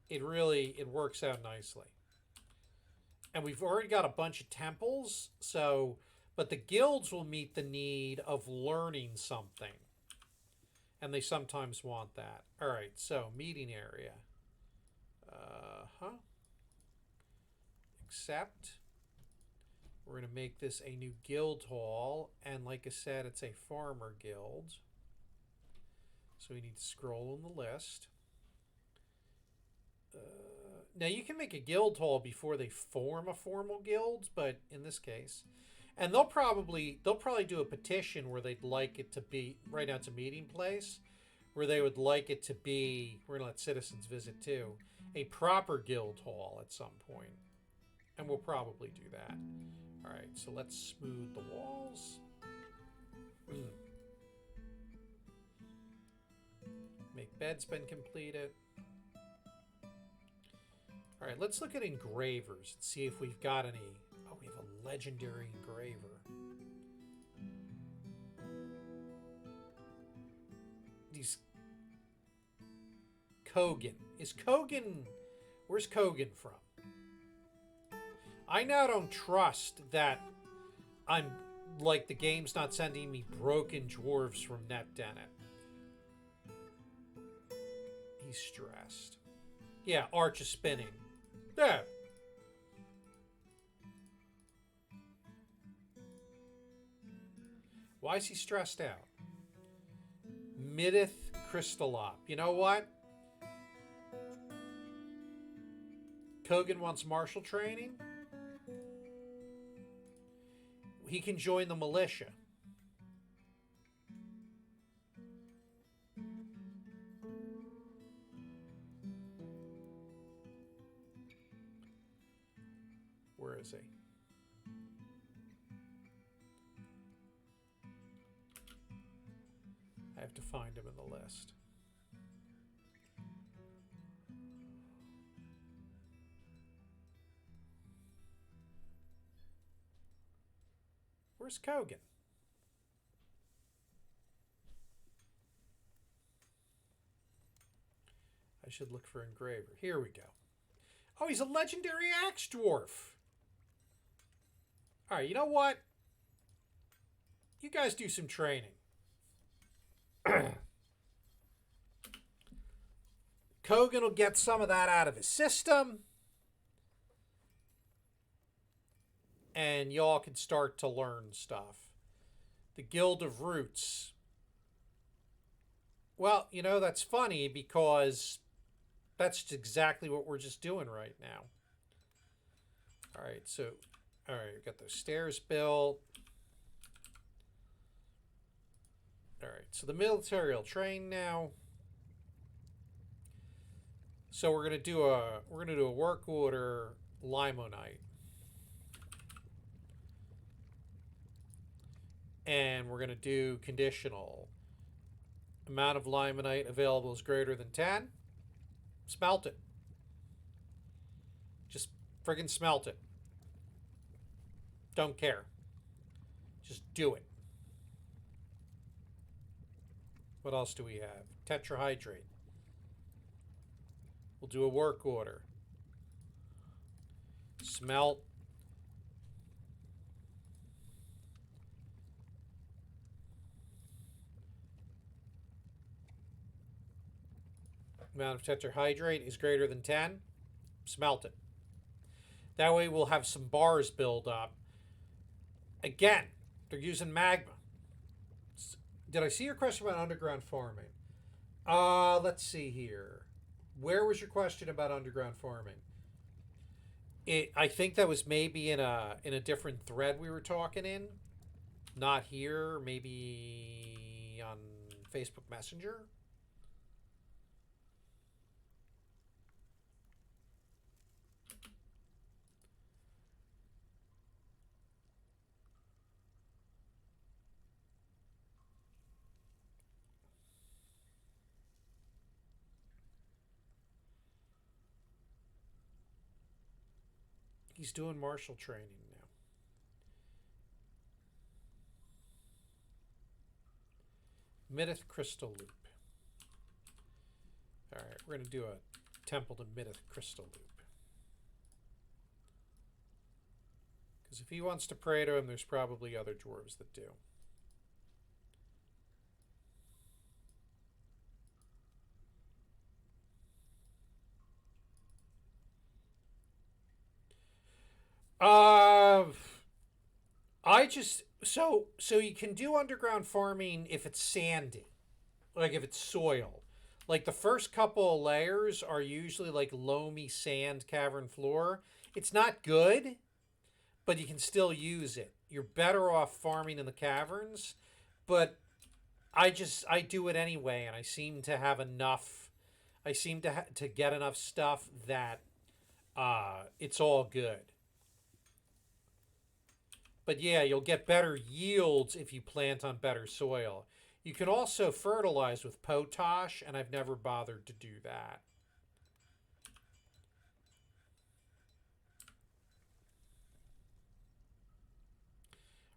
It works out nicely. And we've already got a bunch of temples, but the guilds will meet the need of learning something. And they sometimes want that. All right, so meeting area. Accept. We're going to make this a new guild hall. And like I said, it's a farmer guild. So we need to scroll on the list. Now you can make a guild hall before they form a formal guild, but in this case, and they'll probably do a petition where they'd like it to be right now. It's a meeting place where they would like it to be. We're gonna let citizens visit too, a proper guild hall at some point, and we'll probably do that. All right, so let's smooth the walls. Make bed's been completed. All right, let's look at engravers and see if we've got any. Oh, we have a legendary engraver. These Kogan. Where's Kogan from? I now don't trust that I'm like the game's not sending me broken dwarves from Netdented. He's stressed. Yeah, Arch is spinning. Yeah. Why is he stressed out? Midith Crystallop. You know what? Kogan wants martial training. He can join the militia. Where is he? I have to find him in the list. Where's Kogan? I should look for engraver. Here we go. Oh, he's a legendary axe dwarf. All right, you know what? You guys do some training. Kogan will get some of that out of his system. And y'all can start to learn stuff. The Guild of Roots. Well, you know, that's funny because that's exactly what we're just doing right now. All right, so, all right, we've got those stairs built. All right, so the military will train now. So we're gonna do a work order limonite. And we're gonna do conditional. Amount of limonite available is greater than 10. Smelt it. Just friggin' smelt it. Don't care. Just do it. What else do we have? Tetrahydrate. We'll do a work order. Smelt. Amount of tetrahydrate is greater than 10. Smelt it. That way we'll have some bars build up. Again, they're using magma. Did I see your question about underground farming? Let's see here. Where was your question about underground farming? I think that was maybe in a different thread we were talking in. Not here, maybe on Facebook Messenger. He's doing martial training now. Midith Crystal Loop. Alright, we're going to do a Temple to Midith Crystal Loop. Because if he wants to pray to him, there's probably other dwarves that do. I just so you can do underground farming if it's sandy, like if it's soil. Like the first couple of layers are usually like loamy sand cavern floor. It's not good, but you can still use it. You're better off farming in the caverns, but I do it anyway, and I seem to have enough. I seem to get enough stuff that it's all good. But yeah, you'll get better yields if you plant on better soil. You can also fertilize with potash, and I've never bothered to do that.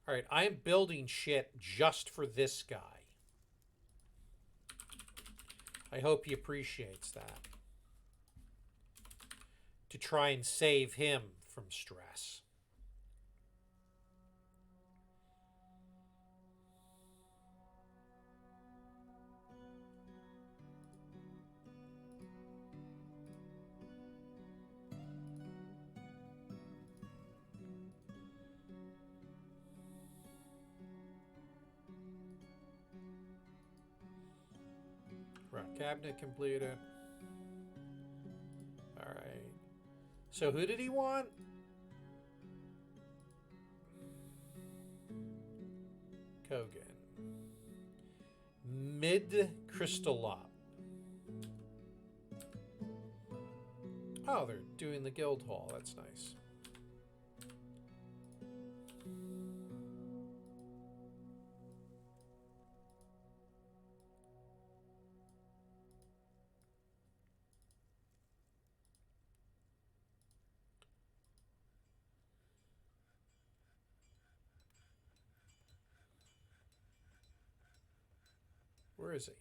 All right, I am building shit just for this guy. I hope he appreciates that. To try and save him from stress. Cabinet completed. Alright. So who did he want? Kogan. Mid-Crystallop. Oh, they're doing the guild hall. That's nice. Where is he?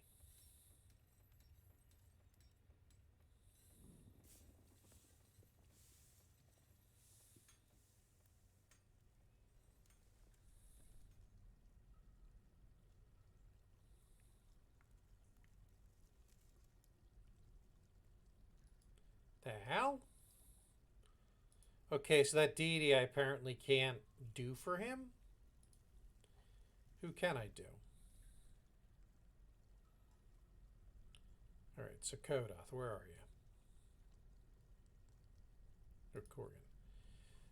The hell? Okay, so that deity I apparently can't do for him? Who can I do? Alright, so Kodoth, where are you? Or Corgan.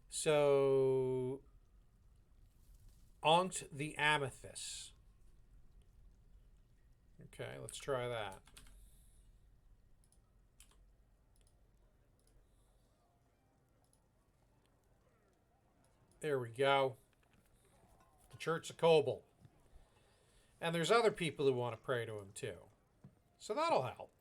So Onct the Amethyst. Okay, let's try that. There we go. The Church of Cobalt. And there's other people who want to pray to him too. So that'll help.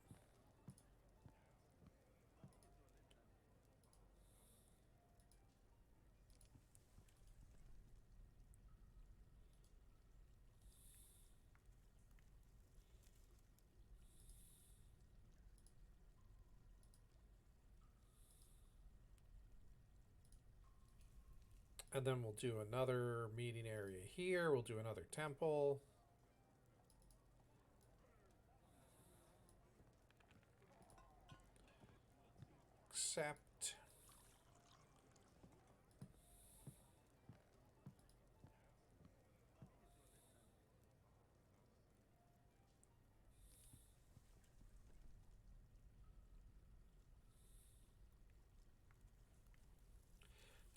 And then we'll do another meeting area here. We'll do another temple. Accept.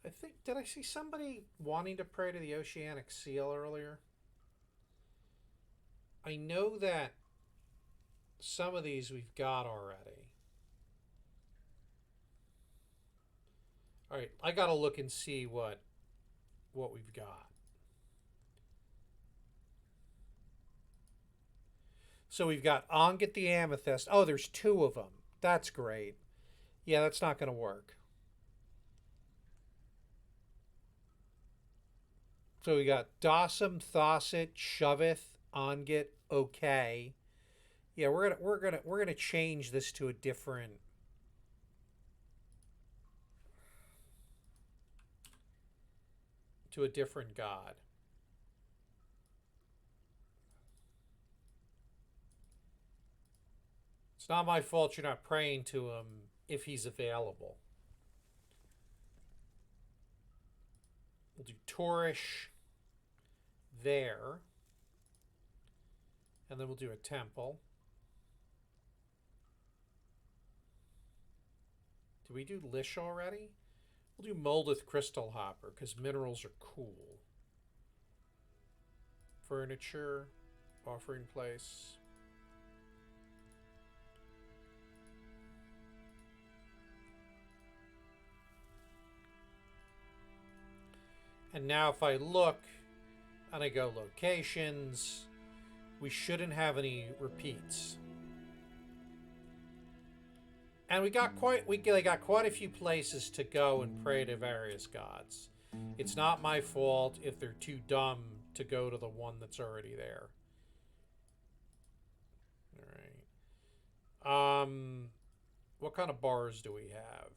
I think, did I see somebody wanting to pray to the oceanic seal earlier? I know that some of these we've got already. All right, I got to look and see what we've got. So we've got Onget the Amethyst. Oh, there's two of them. That's great. Yeah, that's not going to work. So we got Dossum, Thosset, Shoveth, Onget, okay. Yeah, we're gonna change this to a different god. It's not my fault you're not praying to him if he's available. We'll do Torish there. And then we'll do a temple. Did we do Lish already? We'll do Moldeth Crystal Hopper because minerals are cool. Furniture, offering place. And now if I look and I go locations, we shouldn't have any repeats. And we got quite a few places to go and pray to various gods. It's not my fault if they're too dumb to go to the one that's already there. All right. What kind of bars do we have?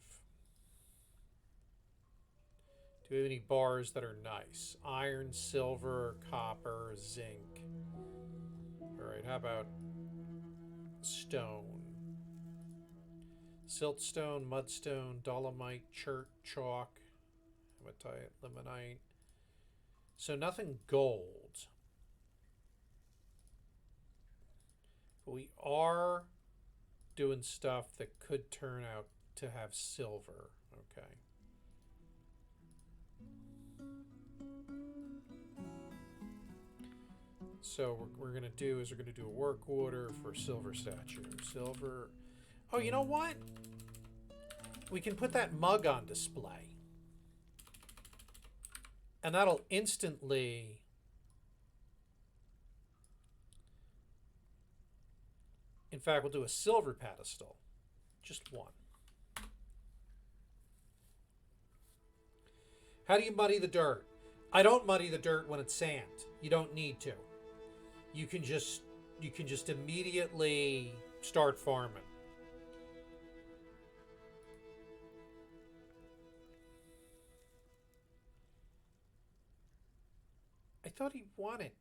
Do we have any bars that are nice? Iron, silver, copper, zinc. All right, how about stone? Siltstone, mudstone, dolomite, chert, chalk, hematite, limonite. So nothing gold. But we are doing stuff that could turn out to have silver. Okay. So what we're going to do is we're going to do a work order for silver statue. Silver. Oh, you know what? We can put that mug on display. And that'll instantly... In fact, we'll do a silver pedestal. Just one. How do you muddy the dirt? I don't muddy the dirt when it's sand. You don't need to. You can just immediately start farming. I thought he wanted.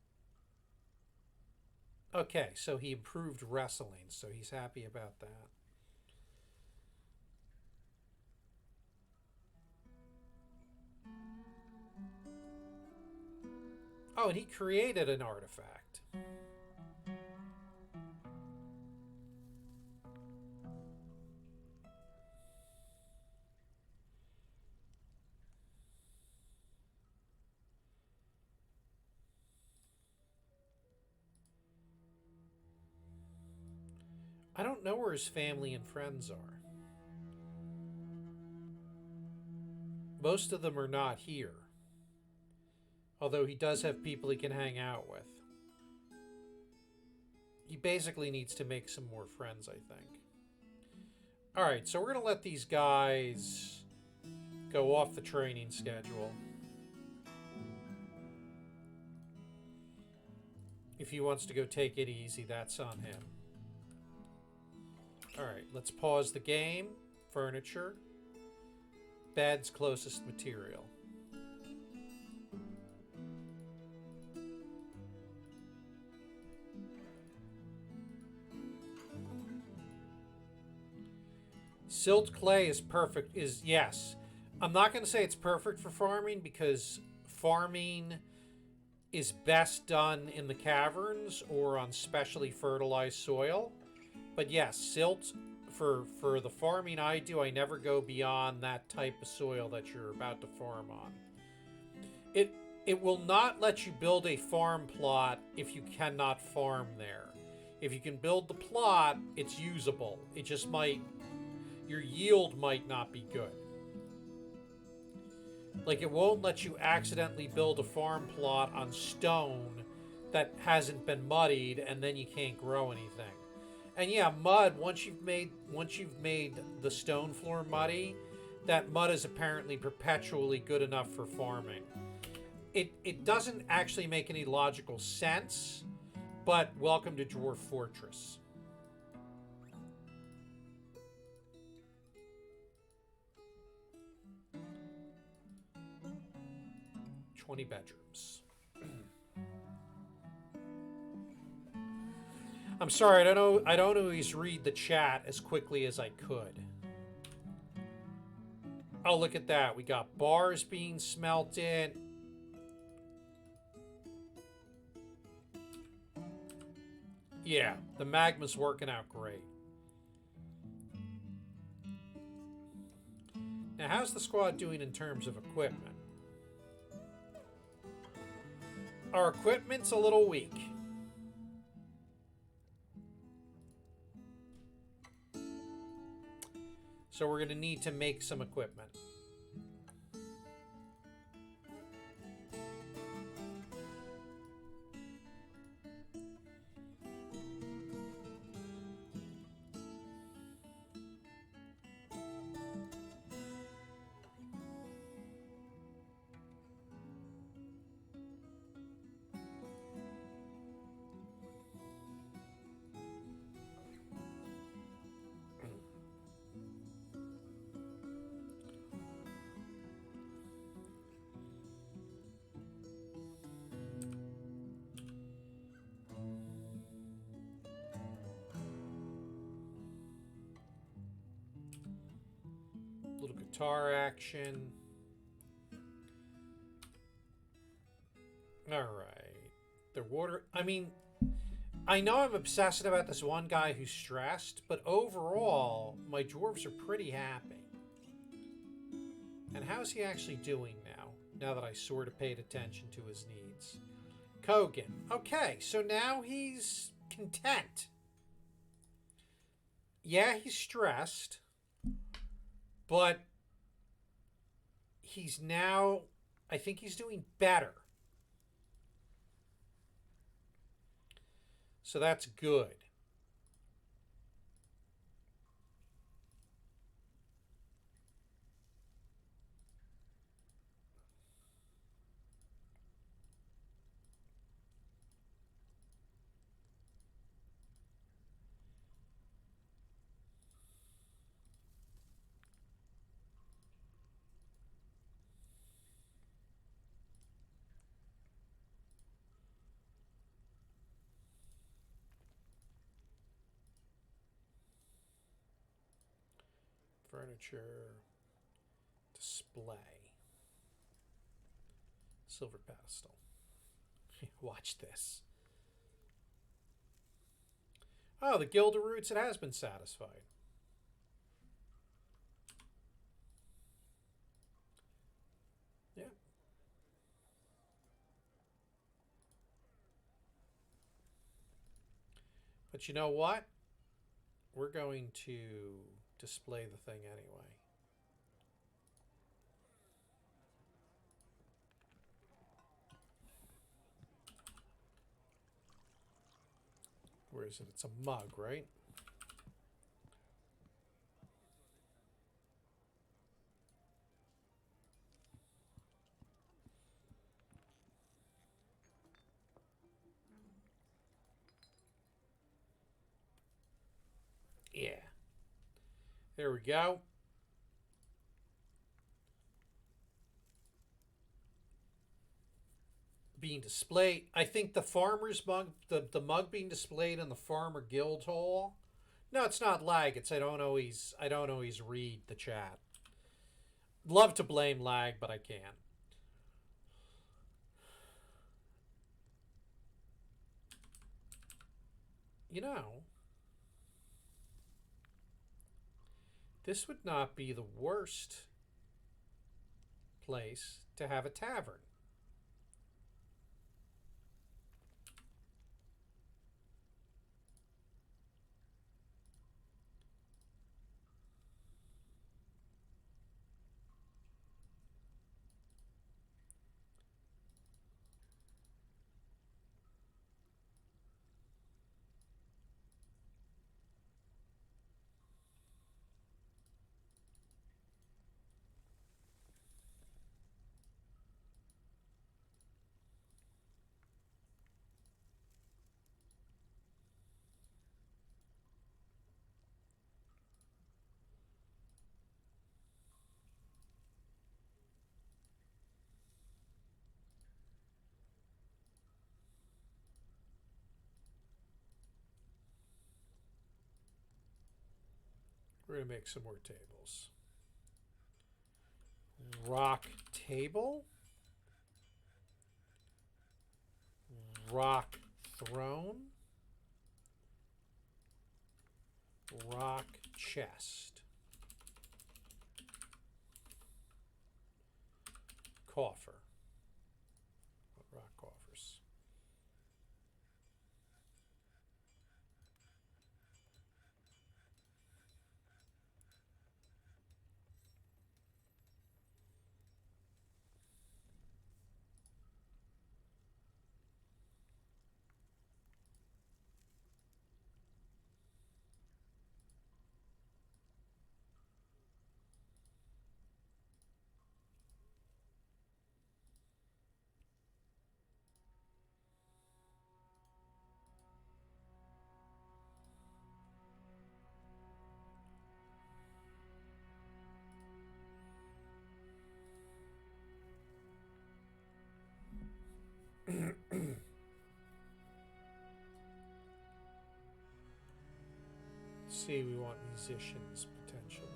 Okay, so he improved wrestling, so he's happy about that. Oh, and he created an artifact. I don't know where his family and friends are. Most of them are not here. Although he does have people he can hang out with. He basically needs to make some more friends, I think. Alright, so we're going to let these guys go off the training schedule. If he wants to go take it easy, that's on him. Alright, let's pause the game. Furniture. Bed's closest material. Silt clay is perfect. Yes. I'm not going to say it's perfect for farming because farming is best done in the caverns or on specially fertilized soil. But yes, silt for the farming I do, I never go beyond that type of soil that you're about to farm on. It will not let you build a farm plot if you cannot farm there. If you can build the plot, it's usable. It just might... Your yield might not be good. Like, it won't let you accidentally build a farm plot on stone that hasn't been muddied, and then you can't grow anything. And yeah, mud, once you've made the stone floor muddy, that mud is apparently perpetually good enough for farming. It doesn't actually make any logical sense, but welcome to Dwarf Fortress. 20 bedrooms. I'm sorry, I don't always read the chat as quickly as I could. Oh, look at that. We got bars being smelted. Yeah, the magma's working out great. Now, how's the squad doing in terms of equipment? Our equipment's a little weak. So we're going to need to make some equipment. Little guitar action. All right. The water, I mean, I know I'm obsessed about this one guy who's stressed, but overall, my dwarves are pretty happy. And how's he actually doing now? Now that I sort of paid attention to his needs. Kogan. Okay, so now he's content. Yeah, he's stressed, but he's now, I think he's doing better. So that's good. Furniture, display, silver pedestal. Watch this. Oh, the Gilder Roots, it has been satisfied. Yeah. But you know what? We're going to display the thing anyway. Where is it? It's a mug, right? Yeah. There we go. Being displayed. I think the farmer's mug, the mug being displayed in the farmer guild hall. No, it's not lag. It's I don't always read the chat. Love to blame lag, but I can't. You know, this would not be the worst place to have a tavern. We're going to make some more tables. Rock table. Rock throne. Rock chest. Coffer. Rock coffers. See, we want musicians potentially.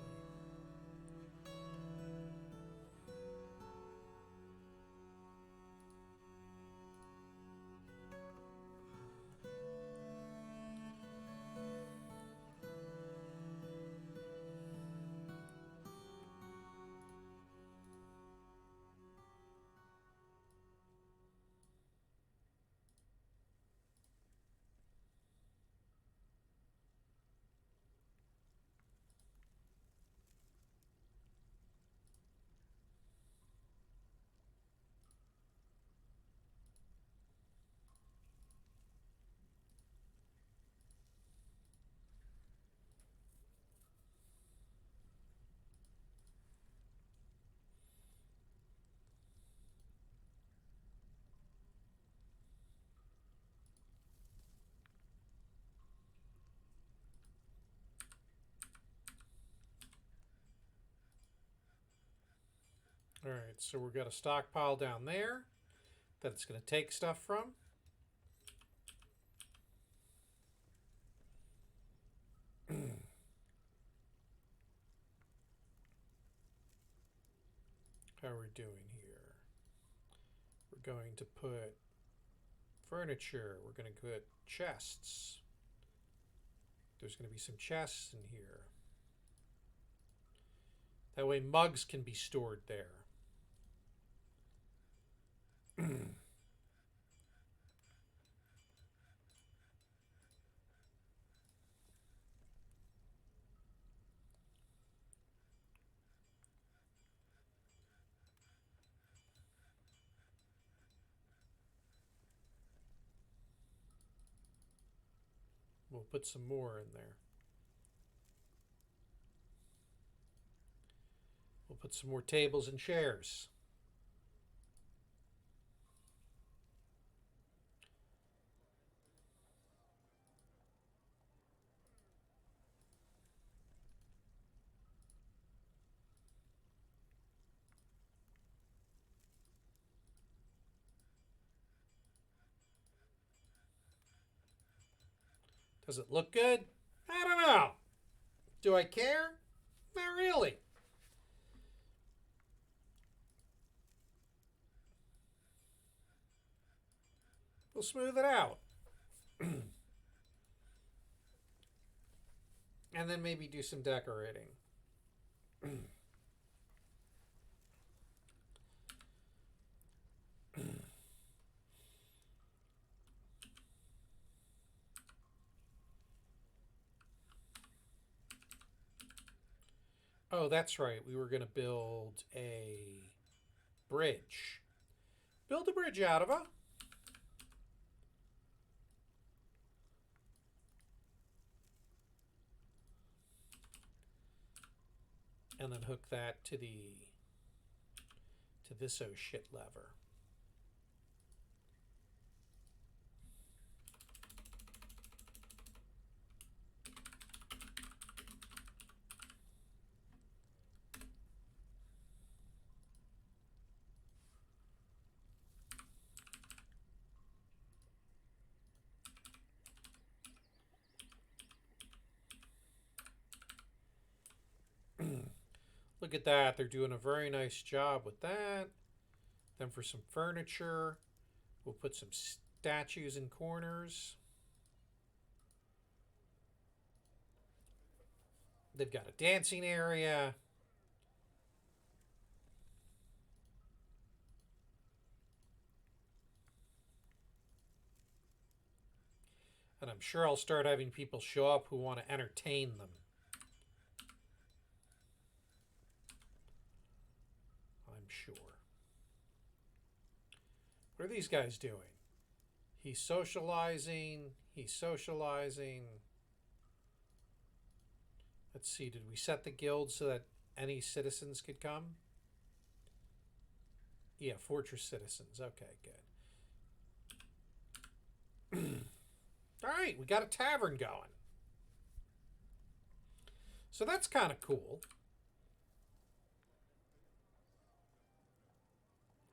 All right, so we've got a stockpile down there that it's going to take stuff from. How are we doing here? We're going to put furniture. We're going to put chests. There's going to be some chests in here. That way mugs can be stored there. We'll put some more in there. We'll put some more tables and chairs. Does it look good? I don't know. Do I care? Not really. We'll smooth it out. And then maybe do some decorating. Oh, that's right. We were going to build a bridge. Build a bridge out of it. And then hook that to this oh shit lever. Look at that. They're doing a very nice job with that. Then for some furniture, we'll put some statues in corners. They've got a dancing area. And I'm sure I'll start having people show up who want to entertain them. I'm sure. What are these guys doing? He's socializing. He's socializing. Let's see. Did we set the guild so that any citizens could come? Yeah, fortress citizens. Okay, good. All right, we got a tavern going. So that's kind of cool.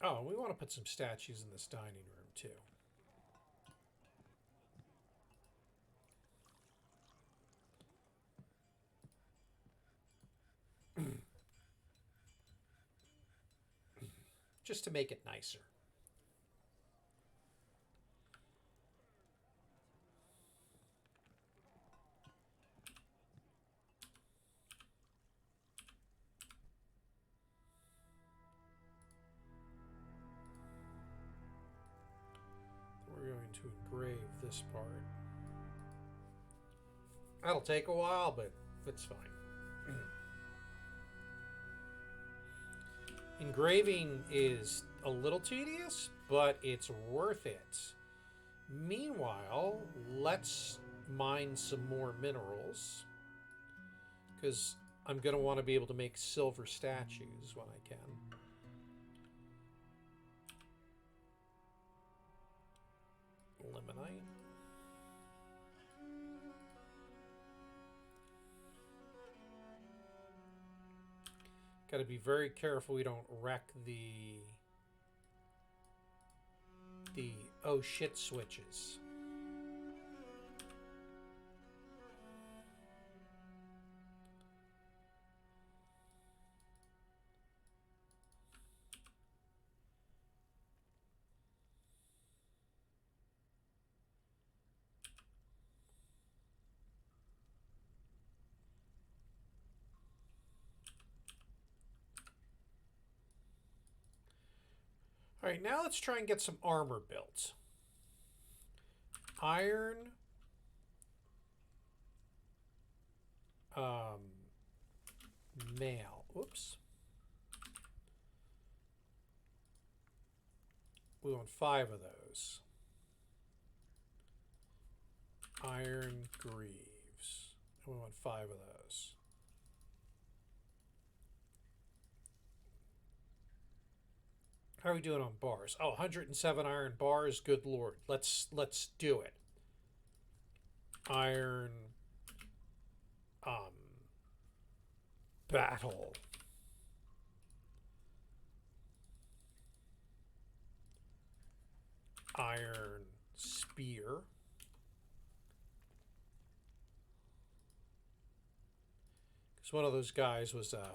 Oh, we want to put some statues in this dining room, too. Just to make it nicer. We're going to engrave this part. That'll take a while, but it's fine. Engraving is a little tedious, but it's worth it. Meanwhile, let's mine some more minerals, because I'm going to want to be able to make silver statues when I can. Limonite. Got to be very careful we don't wreck the oh shit switches. All right, now let's try and get some armor built. Iron. Mail. Oops. We want 5 of those. Iron greaves. And we want 5 of those. How are we doing on bars? Oh, 107 iron bars. Good lord. Let's do it. Iron battle. Iron spear. Because one of those guys was iron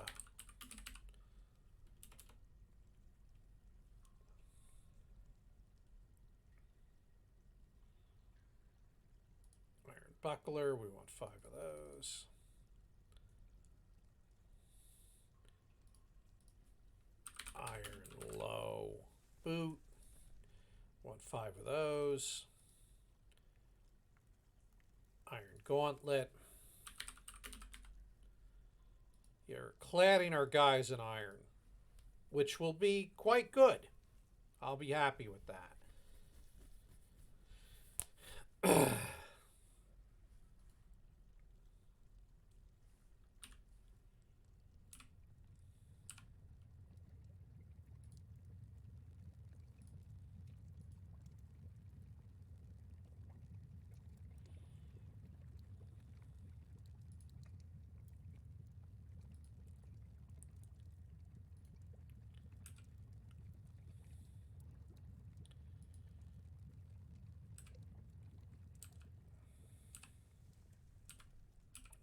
buckler. We want 5 of those. Iron low boot. Want 5 of those. Iron gauntlet. You're cladding our guys in iron, which will be quite good. I'll be happy with that.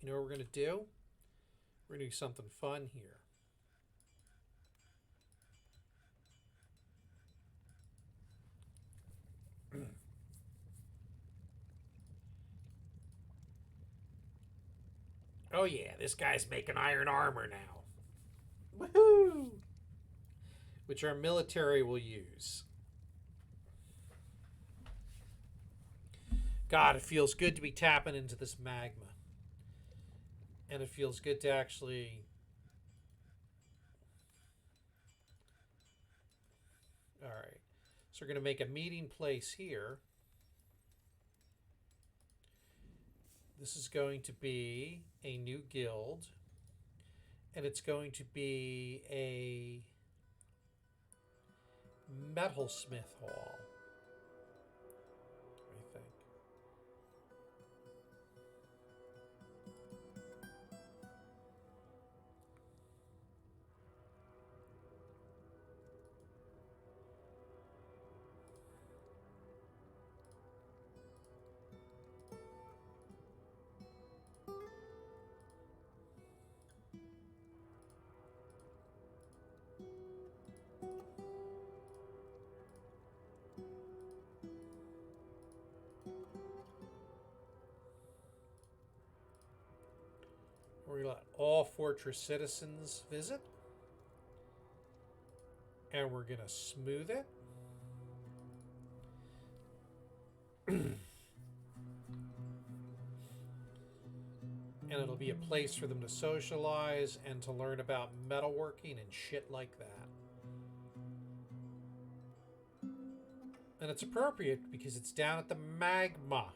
You know what we're going to do? We're going to do something fun here. Oh yeah, this guy's making iron armor now. Woohoo! Which our military will use. God, it feels good to be tapping into this magma. And it feels good to actually... Alright. So we're going to make a meeting place here. This is going to be a new guild. And it's going to be a metalsmith hall. I think. We're going to let all fortress citizens visit. And we're going to smooth it. And it'll be a place for them to socialize and to learn about metalworking and shit like that. And it's appropriate because it's down at the magma.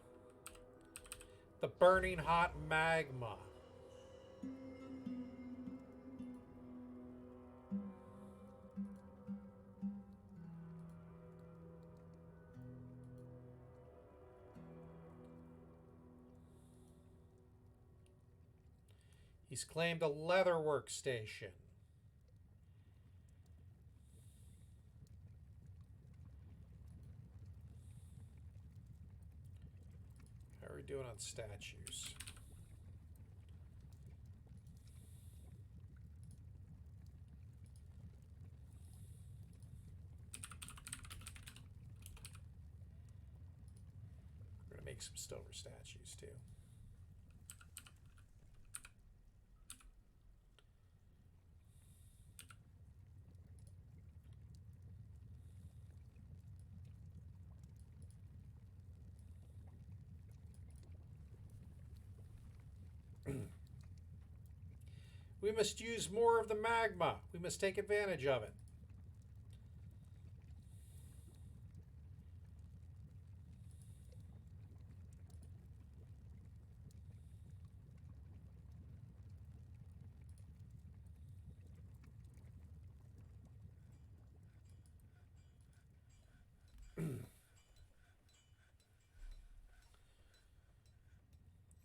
The burning hot magma. He's claimed a leather workstation. are we doing on statues? We're going to make some silver statues too. We must use more of the magma. We must take advantage of it.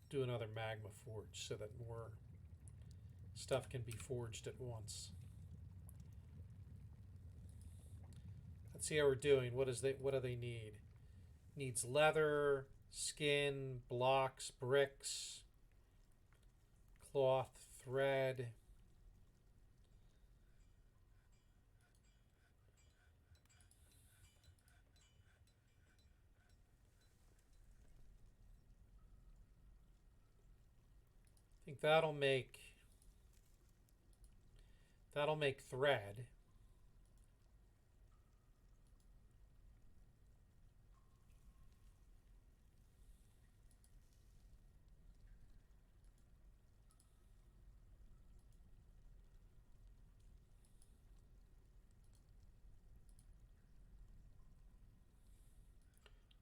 Do another magma forge so that more stuff can be forged at once. Let's see how we're doing. What do they need? Needs leather, skin, blocks, bricks, cloth, thread. I think that'll make thread.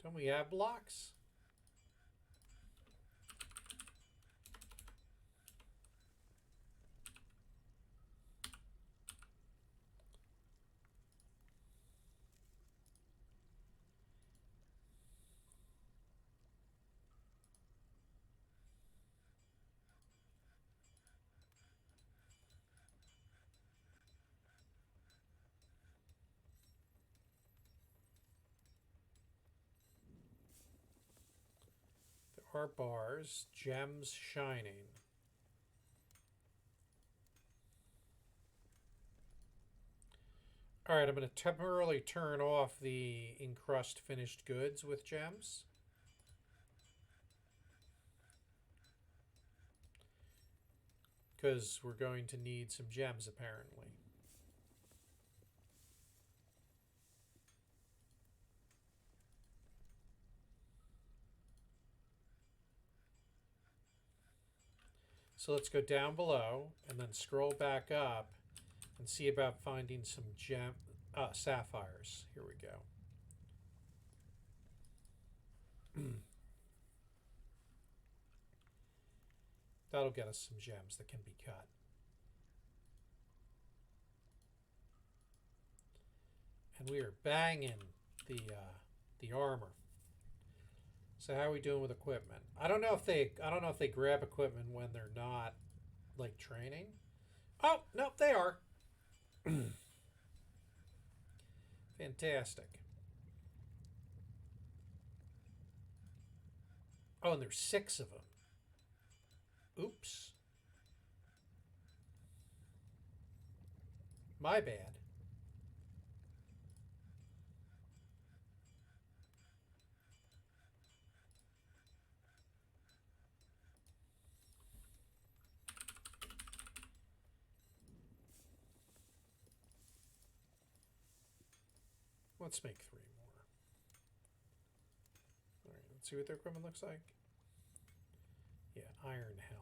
Don't we have blocks? There are bars, gems shining. All right, I'm going to temporarily turn off the encrust finished goods with gems. Because we're going to need some gems, apparently. So let's go down below and then scroll back up and see about finding some sapphires. Here we go. That'll get us some gems that can be cut. And we are banging the armor. So how are we doing with equipment? I don't know if they grab equipment when they're not like training. Oh, nope, they are. Fantastic. Oh, and there's 6 of them. Oops. My bad. Let's make 3 more. All right, let's see what their equipment looks like. Yeah, iron helm.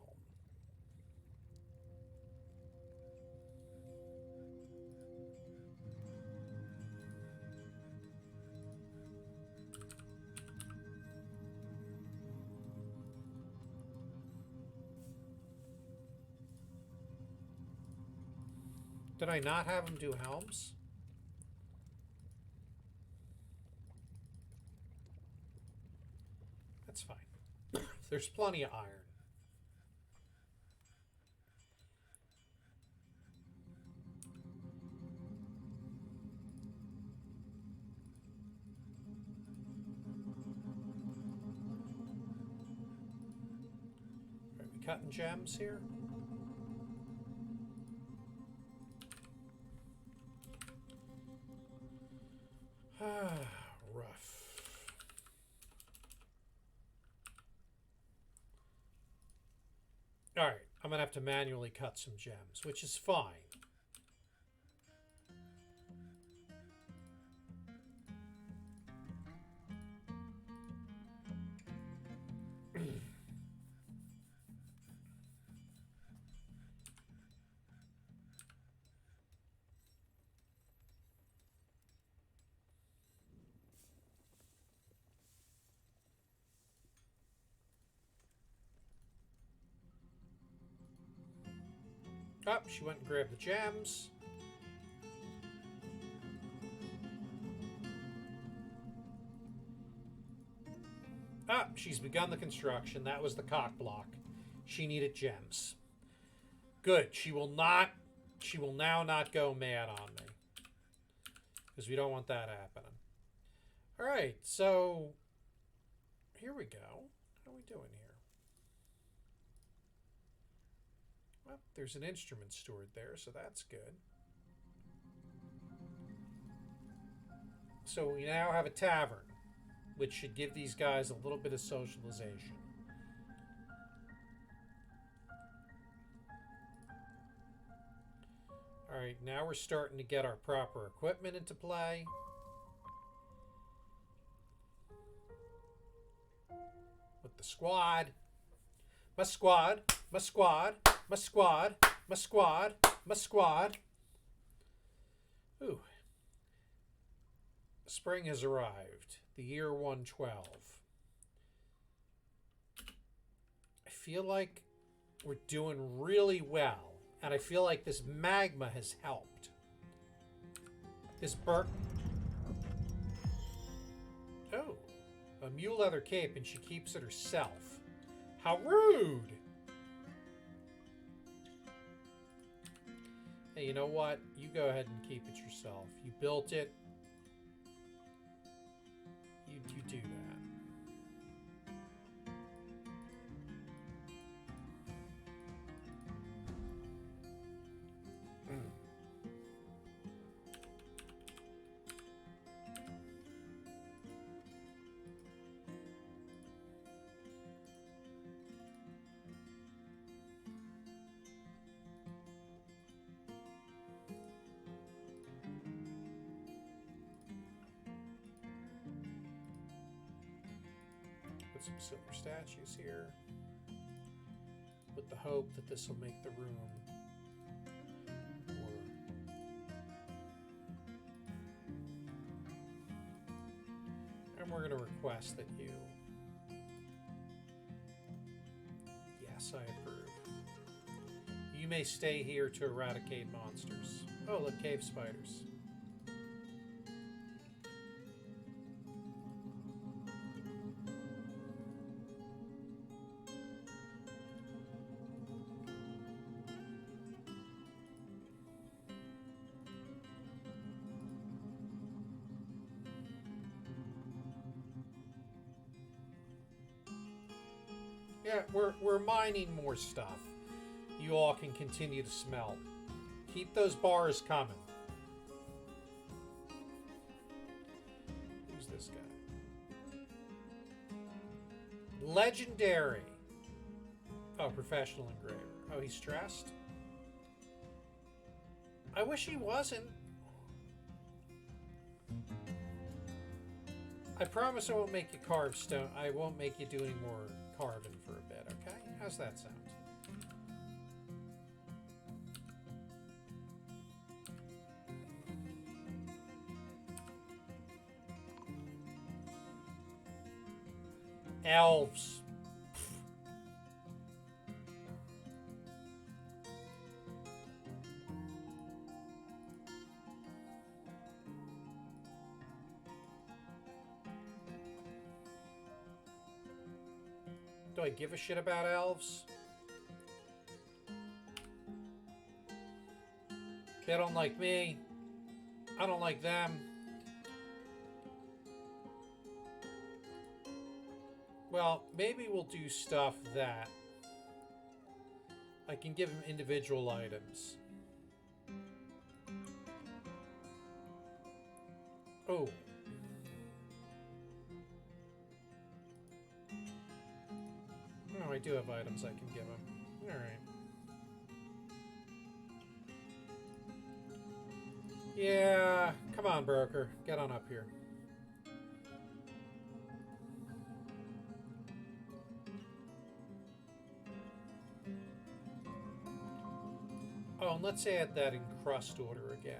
Did I not have them do helms? That's fine. There's plenty of iron. cutting gems here? Rough. Alright, I'm going to have to manually cut some gems, which is fine. Oh, she went and grabbed the gems. Ah, she's begun the construction. That was the cock block. She needed gems. Good. She will now not go mad on me. Because we don't want that happening. Alright, so here we go. How are we doing here? Well, there's an instrument stored there, so that's good. So we now have a tavern, which should give these guys a little bit of socialization. Alright, now we're starting to get our proper equipment into play. With the squad. My squad, my squad, my squad, my squad, my squad. Ooh. Spring has arrived. The year 112. I feel like we're doing really well. And I feel like this magma has helped. This burnt... Oh. A mule leather cape, and she keeps it herself. How rude! Hey, you know what? You go ahead and keep it yourself. You built it. You do that. Put some silver statues here with the hope that this will make the room more. And we're going to request that you... Yes, I approve. You may stay here to eradicate monsters. Oh, look, cave spiders. Yeah, we're mining more stuff. You all can continue to smelt. Keep those bars coming. Who's this guy? Legendary. Oh, professional engraver. Oh, he's stressed? I wish he wasn't. I promise I won't make you carve stone. I won't make you do any more carving for a bit, okay? How's that sound? Elves. Do I give a shit about elves? They don't like me. I don't like them. Well, maybe we'll do stuff that I can give him individual items. Oh. No, I do have items I can give him. Alright. Yeah, come on, broker. Get on up here. Oh, and let's add that in crust order again.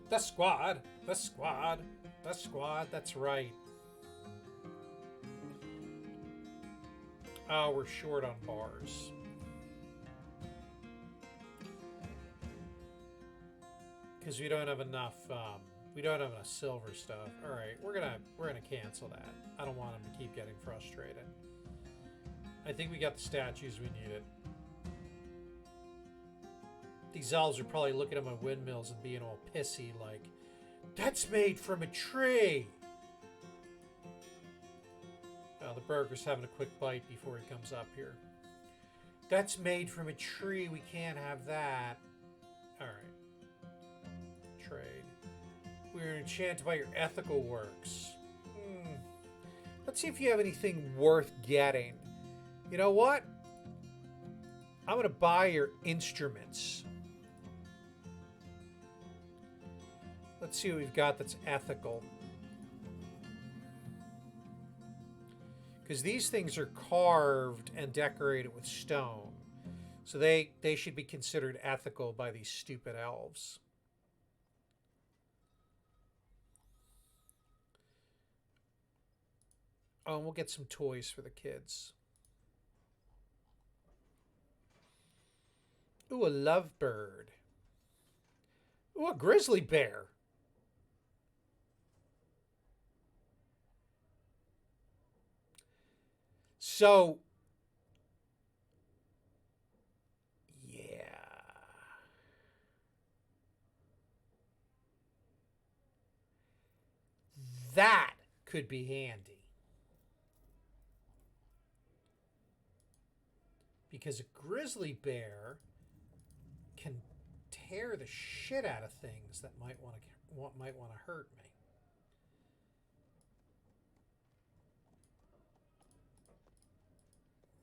The squad. The squad. The squad. That's right. Oh, we're short on bars. Because we don't have enough. We don't have enough silver stuff. All right, we're gonna cancel that. I don't want him to keep getting frustrated. I think we got the statues we needed. These elves are probably looking at my windmills and being all pissy, like, that's made from a tree. The broker's having a quick bite before he comes up here. That's made from a tree. We can't have that. All right. Trade. We're enchanted by your ethical works. Let's see if you have anything worth getting. You know what? I'm going to buy your instruments. Let's see what we've got that's ethical. Because these things are carved and decorated with stone. So they should be considered ethical by these stupid elves. Oh, and we'll get some toys for the kids. Ooh, a lovebird. Ooh, a grizzly bear. So, yeah. That could be handy. Because a grizzly bear can tear the shit out of things that might want to hurt me.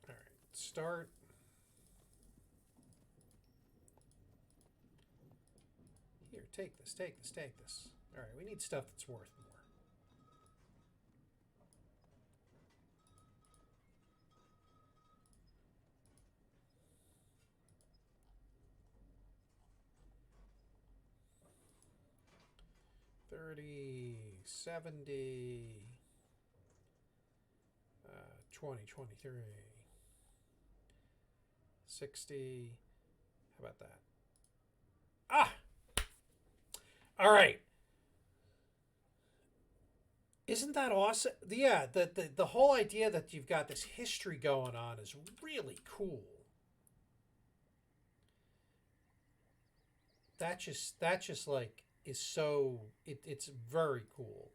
All right, start. Here, take this, take this, take this. All right, we need stuff that's worth more. $30, $70, 20, 23, 60. How about that? Ah! All right. Isn't that awesome? Yeah, the whole idea that you've got this history going on is really cool. That just like is so it's very cool.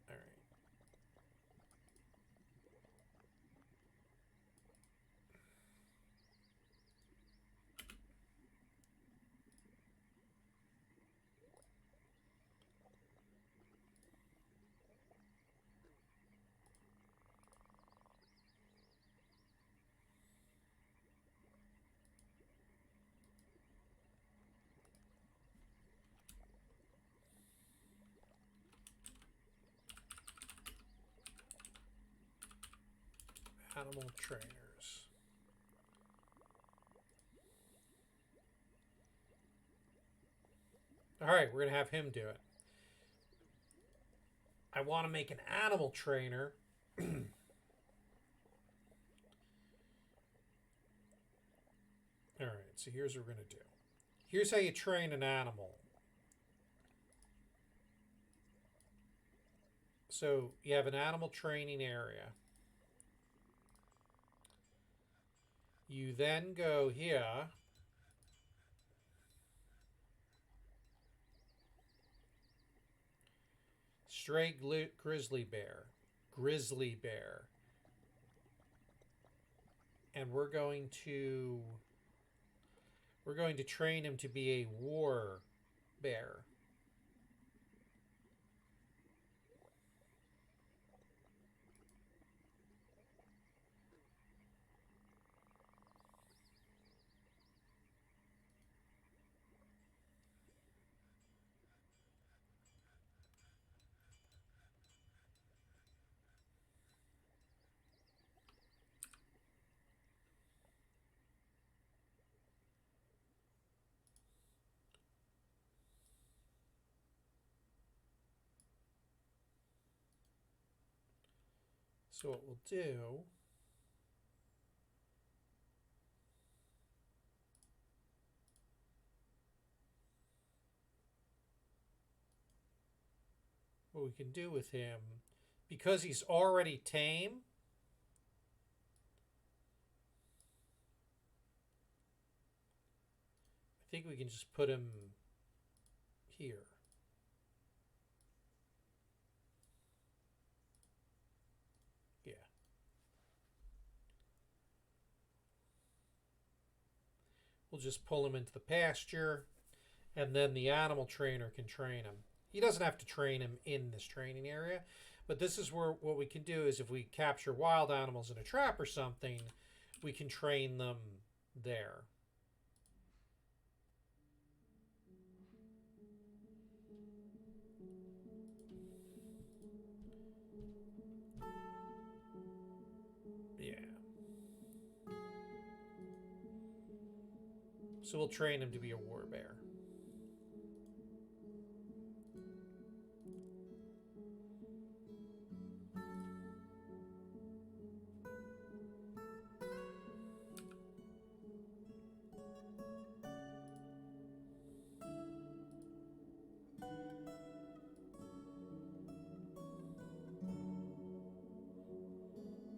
All right. Animal trainers. All right, we're going to have him do it. I want to make an animal trainer. All right, so here's what we're going to do. Here's how you train an animal. So you have an animal training area. You then go here. Stray grizzly bear. Grizzly bear. And we're going to train him to be a war bear. So what we'll do, what we can do with him, because he's already tame, I think we can just put him here. Yeah. We'll just pull him into the pasture, and then the animal trainer can train him. He doesn't have to train him in this training area, but this is where what we can do is if we capture wild animals in a trap or something, we can train them there. Yeah. So we'll train him to be a war bear.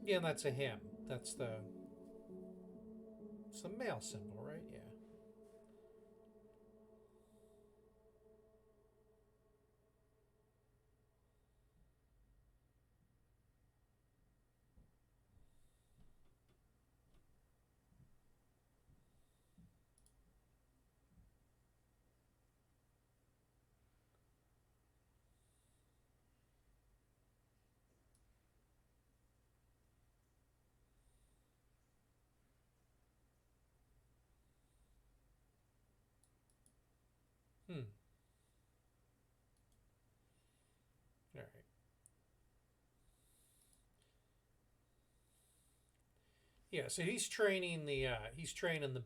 Yeah, and that's a him. That's it's the male symbol, right? Yeah. Hmm. All right. Yeah. So he's training the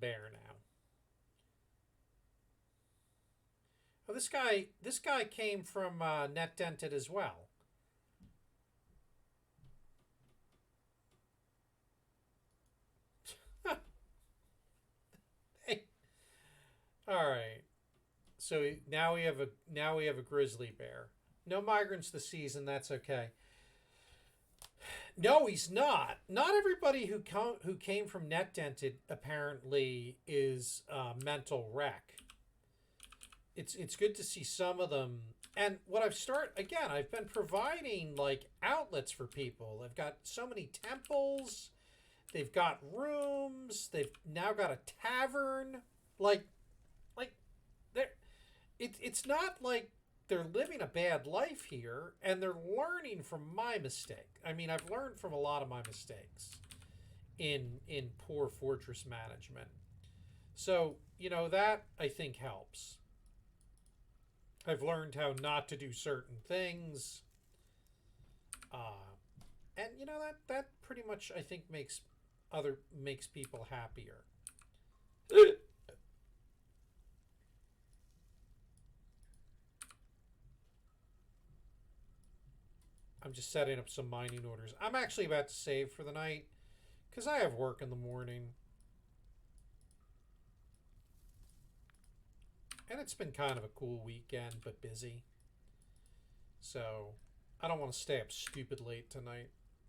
bear now. Oh, this guy came from Netdented as well. Hey. All right. So now we have a grizzly bear. No migrants this season. That's okay. No, he's not. Not everybody who came from Netdented apparently is mental wreck. It's good to see some of them. And what I've been providing like outlets for people. They've got so many temples. They've got rooms. They've now got a tavern. Like they're it's not like they're living a bad life here, and they're learning from my mistake. I mean, I've learned from a lot of my mistakes in poor fortress management. So, that I think helps. I've learned how not to do certain things. Uh, and that pretty much I think makes people happier. I'm just setting up some mining orders. I'm actually about to save for the night because I have work in the morning. And it's been kind of a cool weekend, but busy. So I don't want to stay up stupid late tonight.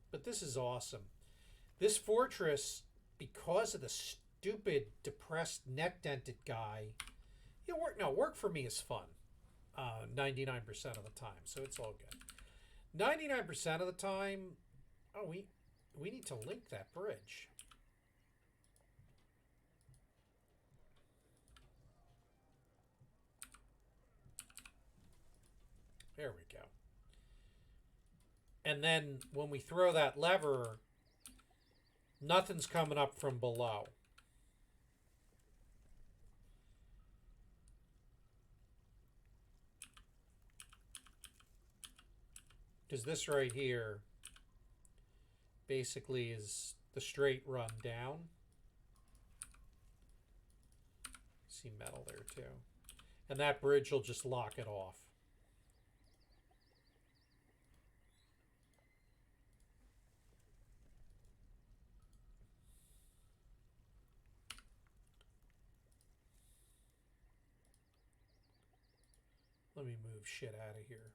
But this is awesome. This fortress, because of the stupid, depressed, net-dented guy, work for me is fun. 99% of the time, so it's all good. 99% of the time, oh, we need to link that bridge. There we go. And then when we throw that lever, nothing's coming up from below. Because this right here basically is the straight run down. See metal there too. And that bridge will just lock it off. Let me move shit out of here.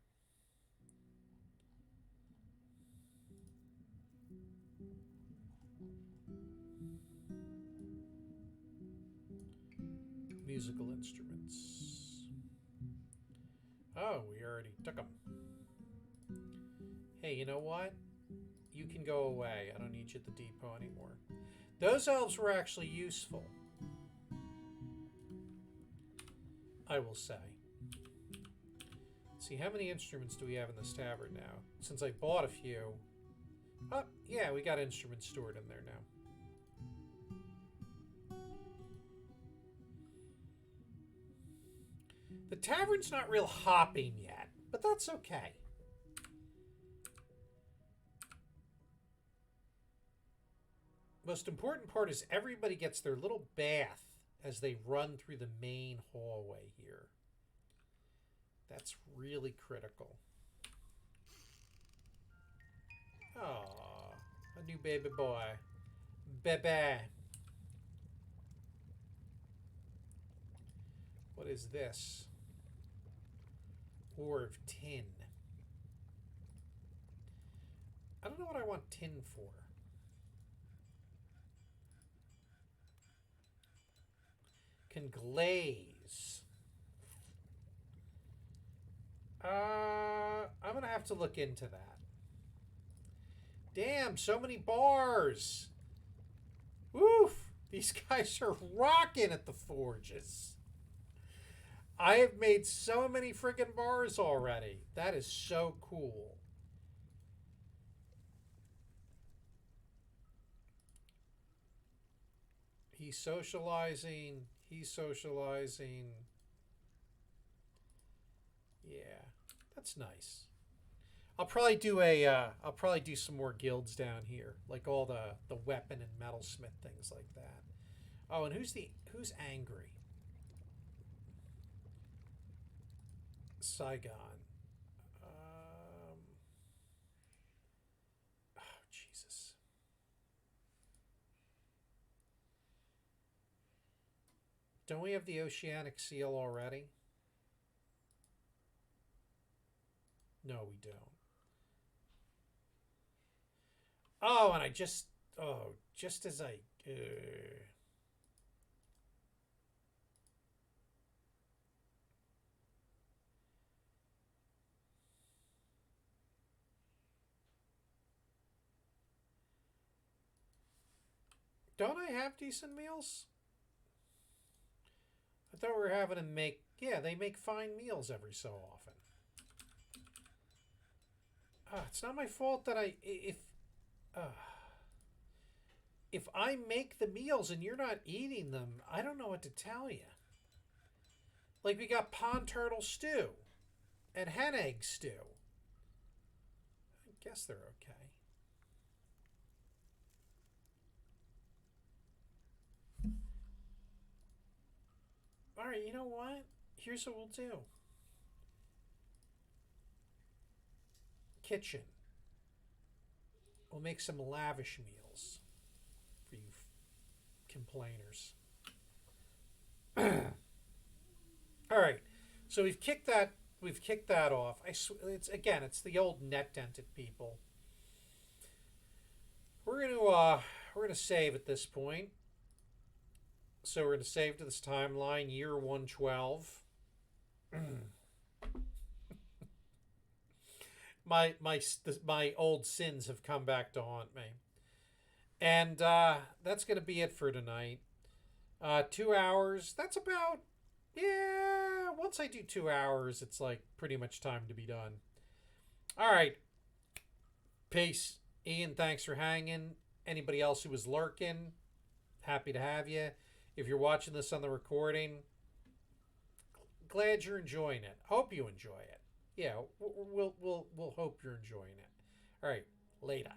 Musical instruments. Oh, we already took them. Hey, you know what? You can go away. I don't need you at the depot anymore. Those elves were actually useful, I will say. Let's see, how many instruments do we have in this tavern now? Since I bought a few. Oh, yeah, we got instruments stored in there now. The tavern's not real hopping yet, but that's okay. Most important part is everybody gets their little bath as they run through the main hallway here. That's really critical. Oh, a new baby boy. Bebe. What is this? Ore of tin. I don't know what I want tin for. Can glaze. I'm gonna have to look into that. Damn, so many bars. Woof! These guys are rocking at the forges. I have made so many freaking bars already. That is so cool. He's socializing. He's socializing. Yeah, that's nice. I'll probably do some more guilds down here, like all the weapon and metalsmith things like that. Oh, and who's angry? Saigon. Oh, Jesus. Don't we have the oceanic seal already? No, we don't. Oh, and just as I... Don't I have decent meals? I thought we were having them make... Yeah, they make fine meals every so often. It's not my fault that if I make the meals and you're not eating them, I don't know what to tell you. Like, we got pond turtle stew and hen egg stew. I guess they're okay. All right, you know what? Here's what we'll do. Kitchen. We'll make some lavish meals for you complainers. All right, so we've kicked that we've kicked that off. It's the old Netdented people. We're gonna save at this point. So we're gonna save to this timeline, year 112. My old sins have come back to haunt me, and that's gonna be it for tonight. 2 hours. That's about, yeah. Once I do 2 hours, it's like pretty much time to be done. All right. Peace. Ian, thanks for hanging. Anybody else who was lurking, happy to have you. If you're watching this on the recording, glad you're enjoying it. Hope you enjoy it. Yeah, we'll hope you're enjoying it. All right, later.